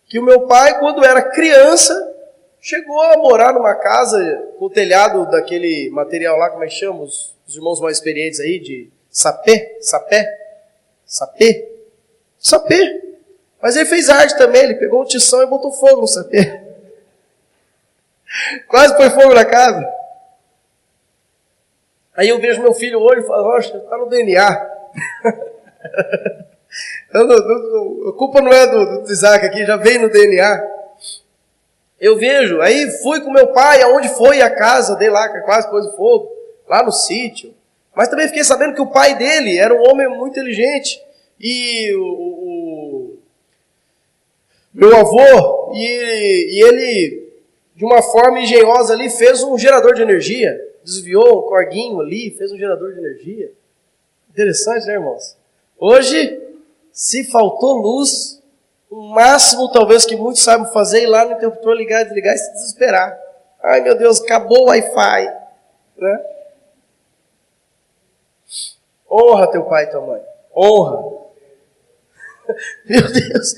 que o meu pai, quando era criança, chegou a morar numa casa com o telhado daquele material lá, como é que chama? Os irmãos mais experientes aí, de sapê. Mas ele fez arte também, ele pegou um tição e botou fogo no sapê. Quase põe fogo na casa. Aí eu vejo meu filho hoje e falo, nossa, está no DNA. A culpa não é do Isaac aqui, já veio no DNA. Eu vejo, aí fui com meu pai, aonde foi a casa dele lá, que quase pôs o fogo, lá no sítio. Mas também fiquei sabendo que o pai dele era um homem muito inteligente. E o meu avô, e ele, de uma forma engenhosa ali, fez um gerador de energia. Desviou um corguinho ali, fez um gerador de energia. Interessante, né, irmãos? Hoje, se faltou luz, o máximo, talvez, que muitos saibam fazer é ir lá no interruptor, ligar e desligar e se desesperar. Ai, meu Deus, acabou o Wi-Fi. Né? Honra teu pai e tua mãe. Honra. Meu Deus,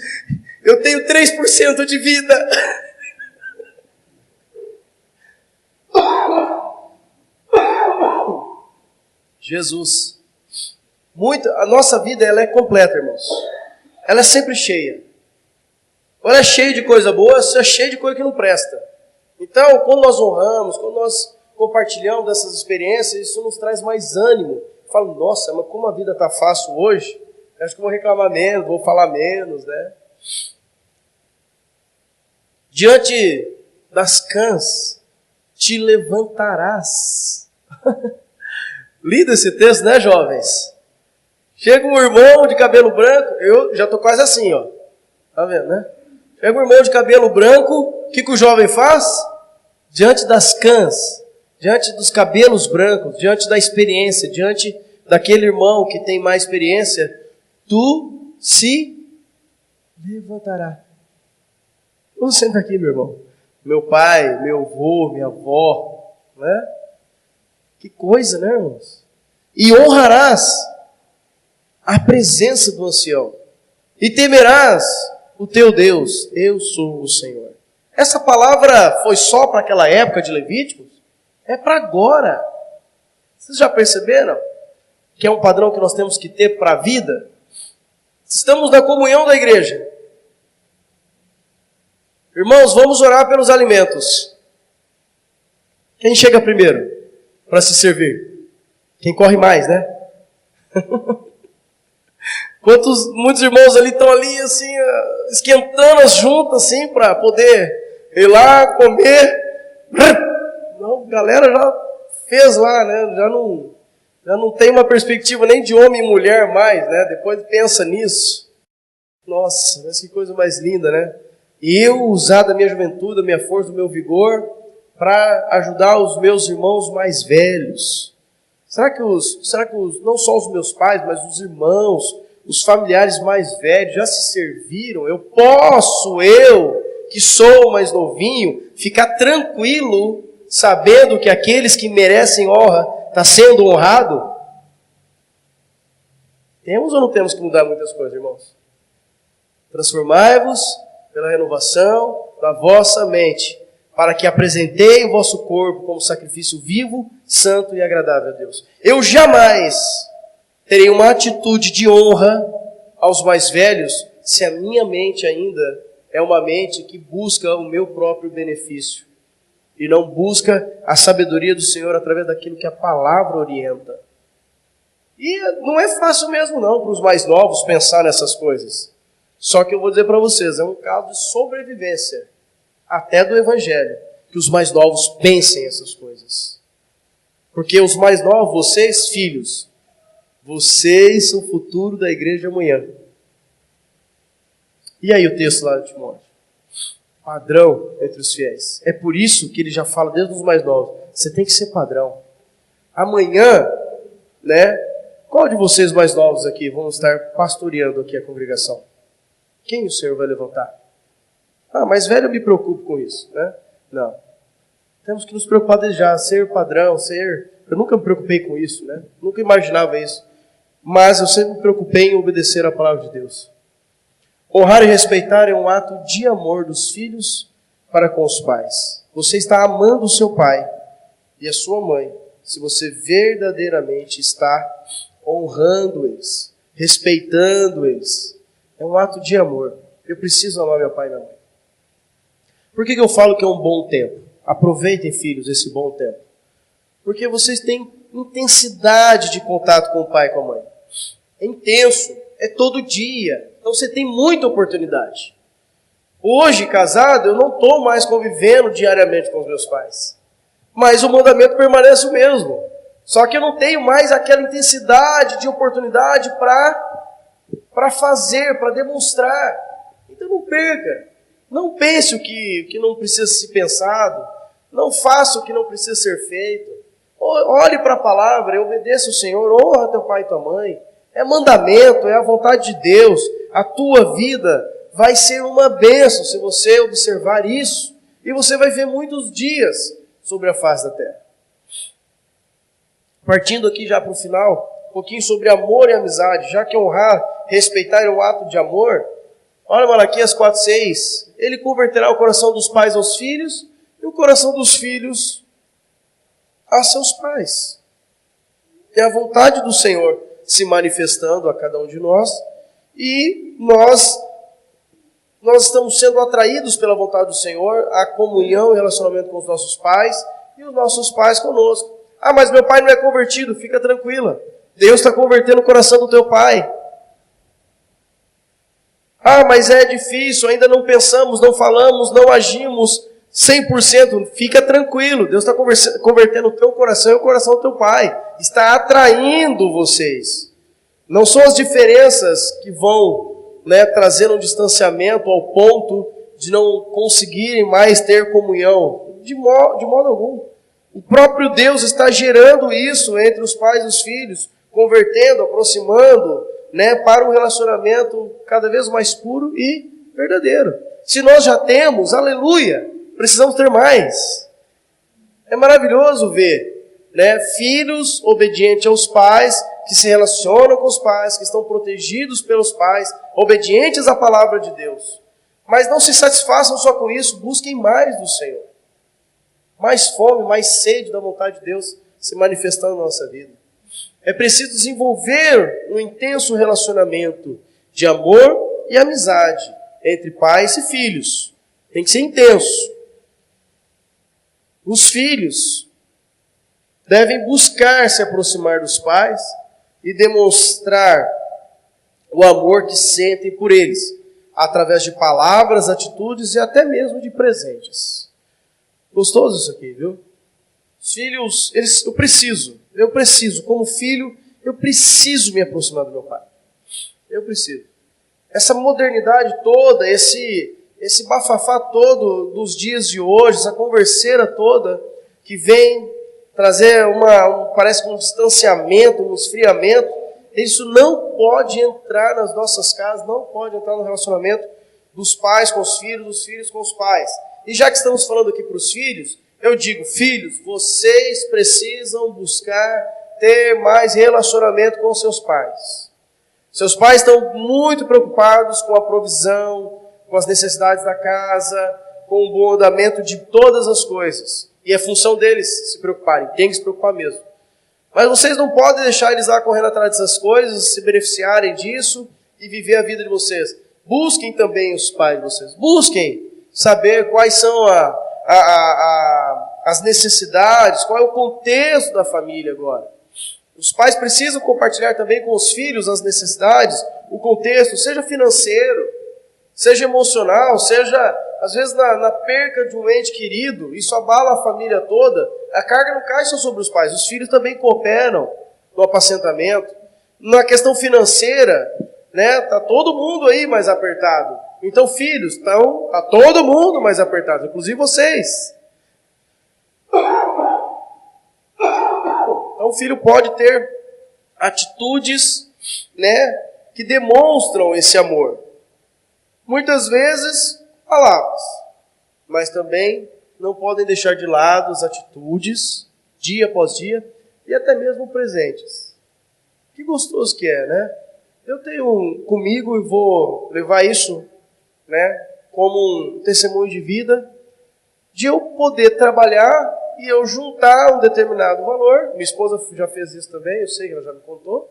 eu tenho 3% de vida. Jesus. A nossa vida ela é completa, irmãos. Ela é sempre cheia. Ou ela é cheia de coisa boa, ou ela é cheia de coisa que não presta. Então, quando nós honramos, quando nós compartilhamos dessas experiências, isso nos traz mais ânimo. Eu falo, nossa, mas como a vida está fácil hoje, eu acho que eu vou reclamar menos, vou falar menos, né? Diante das cãs, te levantarás. Lido esse texto, né, jovens? Chega um irmão de cabelo branco, eu já estou quase assim, ó. Tá vendo, né? Chega um irmão de cabelo branco, o que o jovem faz? Diante das cãs, diante dos cabelos brancos, diante da experiência, diante daquele irmão que tem mais experiência, tu se levantará. Vamos sentar aqui, meu irmão. Meu pai, meu avô, minha avó, né? Que coisa, né, irmãos? E honrarás a presença do ancião, e temerás o teu Deus. Eu sou o Senhor. Essa palavra foi só para aquela época de Levíticos? É para agora. Vocês já perceberam que é um padrão que nós temos que ter para a vida? Estamos na comunhão da igreja. Irmãos, vamos orar pelos alimentos. Quem chega primeiro para se servir? Quem corre mais, né? Muitos irmãos ali estão ali assim, esquentando as juntas assim, para poder ir lá comer. Não, a galera já fez lá, né? Já não tem uma perspectiva nem de homem e mulher mais, né? Depois pensa nisso. Nossa, mas que coisa mais linda, né? E eu usar da minha juventude, da minha força, do meu vigor, para ajudar os meus irmãos mais velhos. Será que não só os meus pais, mas os irmãos, os familiares mais velhos já se serviram? Eu, que sou mais novinho, ficar tranquilo, sabendo que aqueles que merecem honra estão sendo honrados? Temos ou não temos que mudar muitas coisas, irmãos? Transformai-vos pela renovação da vossa mente, para que apresentei o vosso corpo como sacrifício vivo, santo e agradável a Deus. Eu jamais terei uma atitude de honra aos mais velhos se a minha mente ainda é uma mente que busca o meu próprio benefício e não busca a sabedoria do Senhor através daquilo que a palavra orienta. E não é fácil mesmo não para os mais novos pensar nessas coisas. Só que eu vou dizer para vocês, é um caso de sobrevivência, até do Evangelho, que os mais novos pensem essas coisas. Porque os mais novos, vocês, filhos, vocês são o futuro da igreja amanhã. E aí o texto lá de Timóteo? Padrão entre os fiéis. É por isso que ele já fala desde os mais novos. Você tem que ser padrão. Amanhã, né? Qual de vocês mais novos aqui vão estar pastoreando aqui a congregação? Quem o Senhor vai levantar? Ah, mas velho, eu me preocupo com isso, né? Não. Temos que nos preocupar desde já, ser padrão, Eu nunca me preocupei com isso, né? Nunca imaginava isso. Mas eu sempre me preocupei em obedecer a palavra de Deus. Honrar e respeitar é um ato de amor dos filhos para com os pais. Você está amando o seu pai e a sua mãe, se você verdadeiramente está honrando eles, respeitando eles. É um ato de amor. Eu preciso amar meu pai e minha mãe. Por que eu falo que é um bom tempo? Aproveitem, filhos, esse bom tempo. Porque vocês têm intensidade de contato com o pai e com a mãe. É intenso, é todo dia. Então você tem muita oportunidade. Hoje, casado, eu não estou mais convivendo diariamente com os meus pais. Mas o mandamento permanece o mesmo. Só que eu não tenho mais aquela intensidade de oportunidade para fazer, para demonstrar. Então não perca. Não pense o que não precisa ser pensado. Não faça o que não precisa ser feito. Olhe para a palavra, obedeça ao Senhor, honra teu pai e tua mãe. É mandamento, é a vontade de Deus. A tua vida vai ser uma bênção se você observar isso. E você vai ver muitos dias sobre a face da terra. Partindo aqui já para o final, um pouquinho sobre amor e amizade, já que honrar, respeitar é um ato de amor. Olha Malaquias 4:6, ele converterá o coração dos pais aos filhos e o coração dos filhos a seus pais. É a vontade do Senhor se manifestando a cada um de nós e nós estamos sendo atraídos pela vontade do Senhor, a comunhão e relacionamento com os nossos pais e os nossos pais conosco. Ah, mas meu pai não é convertido, fica tranquila. Deus está convertendo o coração do teu pai. Ah, mas é difícil, ainda não pensamos, não falamos, não agimos 100%. Fica tranquilo, Deus está convertendo o teu coração e o coração do teu pai. Está atraindo vocês. Não são as diferenças que vão trazer um distanciamento ao ponto de não conseguirem mais ter comunhão. De modo algum. O próprio Deus está gerando isso entre os pais e os filhos, convertendo, aproximando, para um relacionamento cada vez mais puro e verdadeiro. Se nós já temos, aleluia, precisamos ter mais. É maravilhoso ver, filhos obedientes aos pais, que se relacionam com os pais, que estão protegidos pelos pais, obedientes à palavra de Deus. Mas não se satisfaçam só com isso, busquem mais do Senhor. Mais fome, mais sede da vontade de Deus se manifestando na nossa vida. É preciso desenvolver um intenso relacionamento de amor e amizade entre pais e filhos. Tem que ser intenso. Os filhos devem buscar se aproximar dos pais e demonstrar o amor que sentem por eles, através de palavras, atitudes e até mesmo de presentes. Gostoso isso aqui, viu? Os filhos, eu preciso, como filho, eu preciso me aproximar do meu pai. Eu preciso. Essa modernidade toda, esse bafafá todo dos dias de hoje, essa converseira toda, que vem trazer parece um distanciamento, um esfriamento, isso não pode entrar nas nossas casas, não pode entrar no relacionamento dos pais com os filhos, dos filhos com os pais. E já que estamos falando aqui para os filhos, eu digo, filhos, vocês precisam buscar ter mais relacionamento com seus pais. Seus pais estão muito preocupados com a provisão, com as necessidades da casa, com o bom andamento de todas as coisas. E é função deles se preocuparem, tem que se preocupar mesmo. Mas vocês não podem deixar eles lá correndo atrás dessas coisas, se beneficiarem disso e viver a vida de vocês. Busquem também os pais de vocês. Busquem saber quais são as necessidades, qual é o contexto da família agora. Os pais precisam compartilhar também com os filhos as necessidades, o contexto, seja financeiro, seja emocional, seja, às vezes, na perca de um ente querido, isso abala a família toda, a carga não cai só sobre os pais, os filhos também cooperam no apacentamento. Na questão financeira, tá todo mundo aí mais apertado. Então, filhos, tá todo mundo mais apertado, inclusive vocês. Então, o filho pode ter atitudes, que demonstram esse amor. Muitas vezes, palavras, mas também não podem deixar de lado as atitudes, dia após dia, e até mesmo presentes. Que gostoso que é, Eu tenho comigo e vou levar isso, como um testemunho de vida, de eu poder trabalhar e eu juntar um determinado valor. Minha esposa já fez isso também, eu sei que ela já me contou.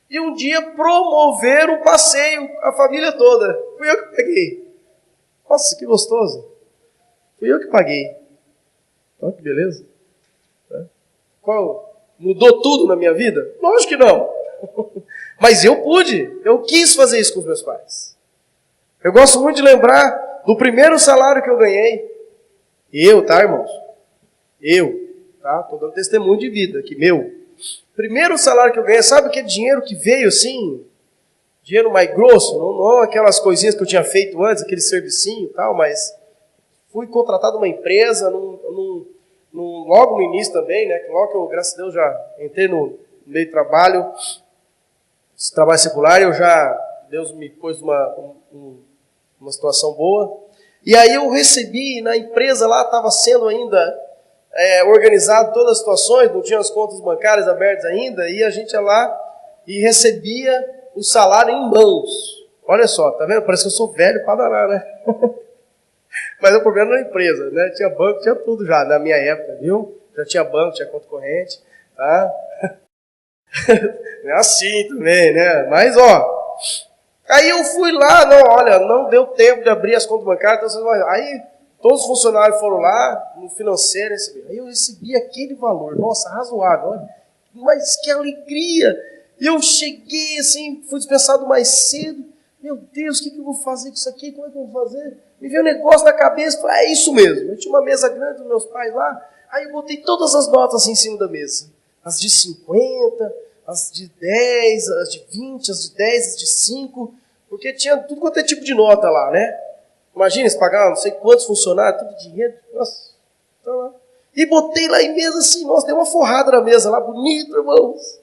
E um dia promover um passeio, a família toda. Fui eu que peguei. Nossa, que gostoso. Fui eu que paguei. Olha que beleza. Mudou tudo na minha vida? Lógico que não. Mas eu quis fazer isso com os meus pais. Eu gosto muito de lembrar do primeiro salário que eu ganhei. Irmãos? Estou dando testemunho de vida aqui, meu. Primeiro salário que eu ganhei, sabe aquele dinheiro que veio assim? Dinheiro mais grosso, não aquelas coisinhas que eu tinha feito antes, aquele servicinho e tal, mas fui contratado numa empresa, logo no início também, que logo que eu, graças a Deus, já entrei no meio de trabalho, esse trabalho secular, Deus me pôs uma situação boa. E aí eu recebi, na empresa lá estava sendo ainda organizado todas as situações, não tinha as contas bancárias abertas ainda, e a gente ia lá e recebia o salário em mãos. Olha só, tá vendo? Parece que eu sou velho para danar, né? Mas o problema era na empresa, né? Tinha banco, tinha tudo já na minha época, viu? Já tinha banco, tinha conta corrente, tá? É assim também, né? Mas, aí eu fui lá, não deu tempo de abrir as contas bancárias, então aí todos os funcionários foram lá, no financeiro, aí eu recebi aquele valor, nossa, razoável, olha, mas que alegria! E eu cheguei assim, fui dispensado mais cedo, meu Deus, o que eu vou fazer com isso aqui? Como é que eu vou fazer? Me veio um negócio na cabeça, falei, é isso mesmo. Eu tinha uma mesa grande dos meus pais lá, aí eu botei todas as notas assim em cima da mesa. As de 50, as de 10, as de 20, as de 10, as de 5, porque tinha tudo quanto é tipo de nota lá, né? Imagina, se pagavam não sei quantos funcionários, tudo dinheiro, nossa, tá lá. E botei lá em mesa assim, nossa, deu uma forrada na mesa lá, bonito, irmãos.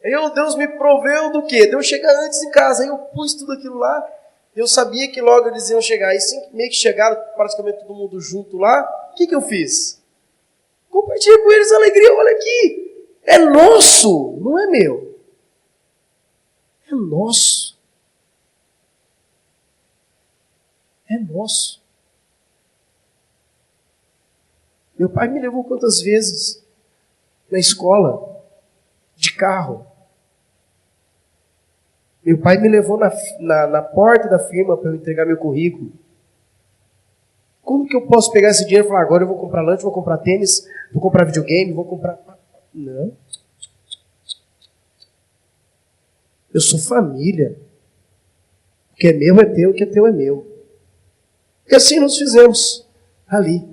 Aí Deus me proveu do quê? De eu chegar antes em casa, aí eu pus tudo aquilo lá, eu sabia que logo eles iam chegar, e assim meio que chegaram praticamente todo mundo junto lá, o que eu fiz? Compartilhei com eles a alegria, olha aqui, é nosso, não é meu, é nosso. É nosso. Meu pai me levou quantas vezes na escola, de carro. Meu pai me levou na porta da firma para eu entregar meu currículo. Como que eu posso pegar esse dinheiro e falar, agora eu vou comprar lanche, vou comprar tênis, vou comprar videogame, vou comprar... Não. Eu sou família. O que é meu é teu, o que é teu é meu. E assim nós fizemos ali.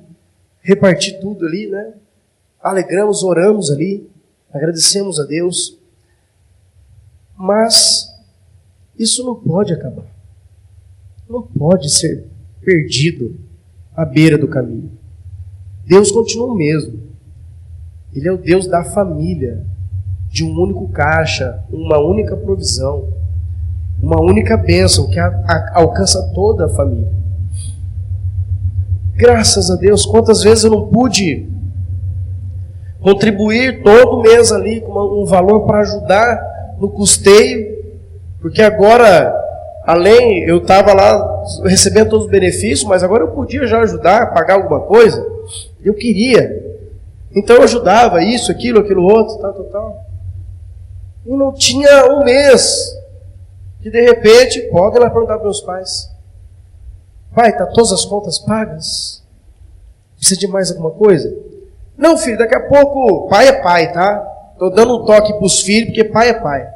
Reparti tudo ali, né? Alegramos, oramos ali. Agradecemos a Deus. Mas isso não pode acabar. Não pode ser perdido à beira do caminho. Deus continua o mesmo. Ele é o Deus da família, de um único caixa, uma única provisão, uma única bênção que alcança toda a família. Graças a Deus, quantas vezes eu não pude contribuir todo mês ali com um valor para ajudar no custeio, porque agora, além, eu estava lá recebendo todos os benefícios, mas agora eu podia já ajudar, pagar alguma coisa, eu queria, então eu ajudava isso, aquilo outro, tal. E não tinha um mês, que de repente, podem lá perguntar para meus pais, pai, está todas as contas pagas? Precisa de mais alguma coisa? Não, filho, daqui a pouco, pai é pai, tá? Estou dando um toque para os filhos, porque pai é pai.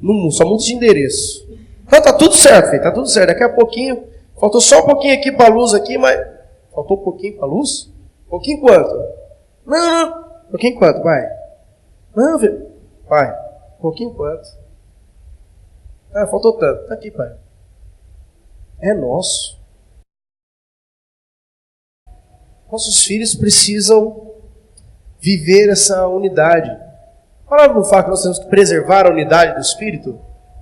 Não, só muda de endereço. Então tá tudo certo, filho, tá tudo certo. Daqui a pouquinho, faltou só um pouquinho aqui para a luz aqui, mas... Faltou um pouquinho para a luz? Um pouquinho quanto? Não. Um pouquinho quanto, pai? Não, filho. Pai, um pouquinho quanto? Ah, faltou tanto. Tá aqui, pai. É nosso. Nossos filhos precisam viver essa unidade. A palavra não fala que nós temos que preservar a unidade do Espírito?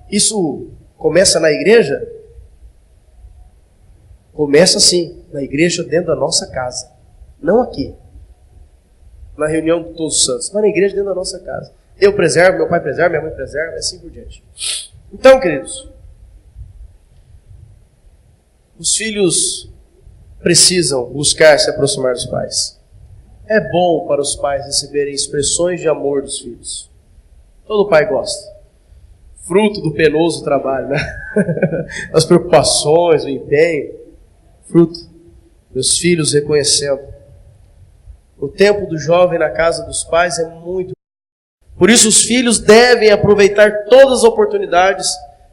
Isso começa na igreja? Começa assim, na igreja dentro da nossa casa. Não aqui, na reunião de todos os santos, mas na igreja dentro da nossa casa. Eu preservo, meu pai preserva, minha mãe preserva, e assim por diante. Então, queridos, os filhos precisam buscar se aproximar dos pais. É bom para os pais receberem expressões de amor dos filhos. Todo pai gosta. Fruto do penoso trabalho, né? As preocupações, o empenho. Fruto. Meus filhos reconhecendo. O tempo do jovem na casa dos pais é muito. Por isso os filhos devem aproveitar todas as oportunidades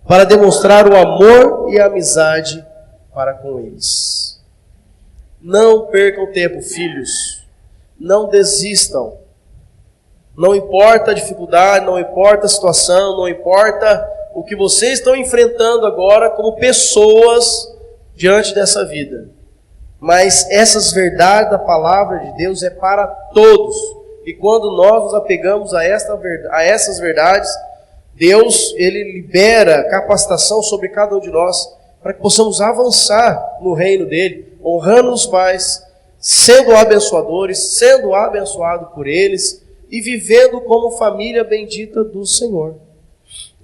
para demonstrar o amor e a amizade para com eles. Não percam tempo, filhos. Não desistam. Não importa a dificuldade, não importa a situação, não importa o que vocês estão enfrentando agora como pessoas diante dessa vida. Mas essas verdades da palavra de Deus é para todos. E quando nós nos apegamos a essas verdades, Deus, Ele libera capacitação sobre cada um de nós para que possamos avançar no reino dEle, honrando os pais, sendo abençoadores, sendo abençoados por eles e vivendo como família bendita do Senhor.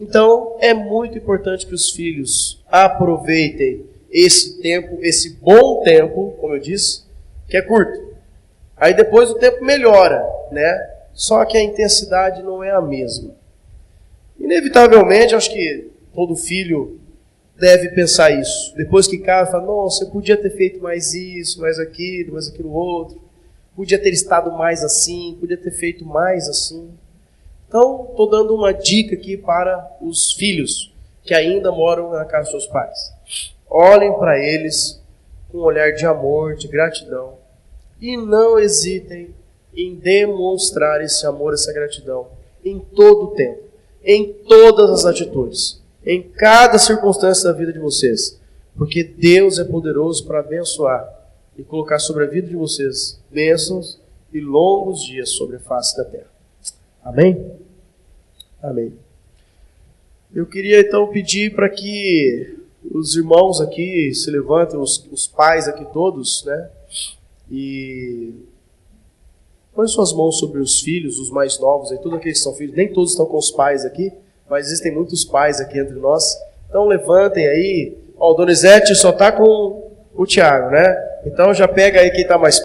Então, é muito importante que os filhos aproveitem esse tempo, esse bom tempo, como eu disse, que é curto. Aí depois o tempo melhora, né? Só que a intensidade não é a mesma. Inevitavelmente, acho que todo filho deve pensar isso. Depois que casa, fala, nossa, eu podia ter feito mais isso, mais aquilo outro. Podia ter estado mais assim, podia ter feito mais assim. Então, estou dando uma dica aqui para os filhos que ainda moram na casa dos seus pais. Olhem para eles com um olhar de amor, de gratidão. E não hesitem em demonstrar esse amor, essa gratidão em todo o tempo, em todas as atitudes, em cada circunstância da vida de vocês. Porque Deus é poderoso para abençoar e colocar sobre a vida de vocês bênçãos e longos dias sobre a face da terra. Amém? Amém. Eu queria então pedir para que os irmãos aqui se levantem, os pais aqui todos, né? E põe suas mãos sobre os filhos, os mais novos, aí, todos aqueles que são filhos, nem todos estão com os pais aqui, mas existem muitos pais aqui entre nós. Então levantem aí. Ó, o Donizete só está com o Tiago, né? Então já pega aí quem está mais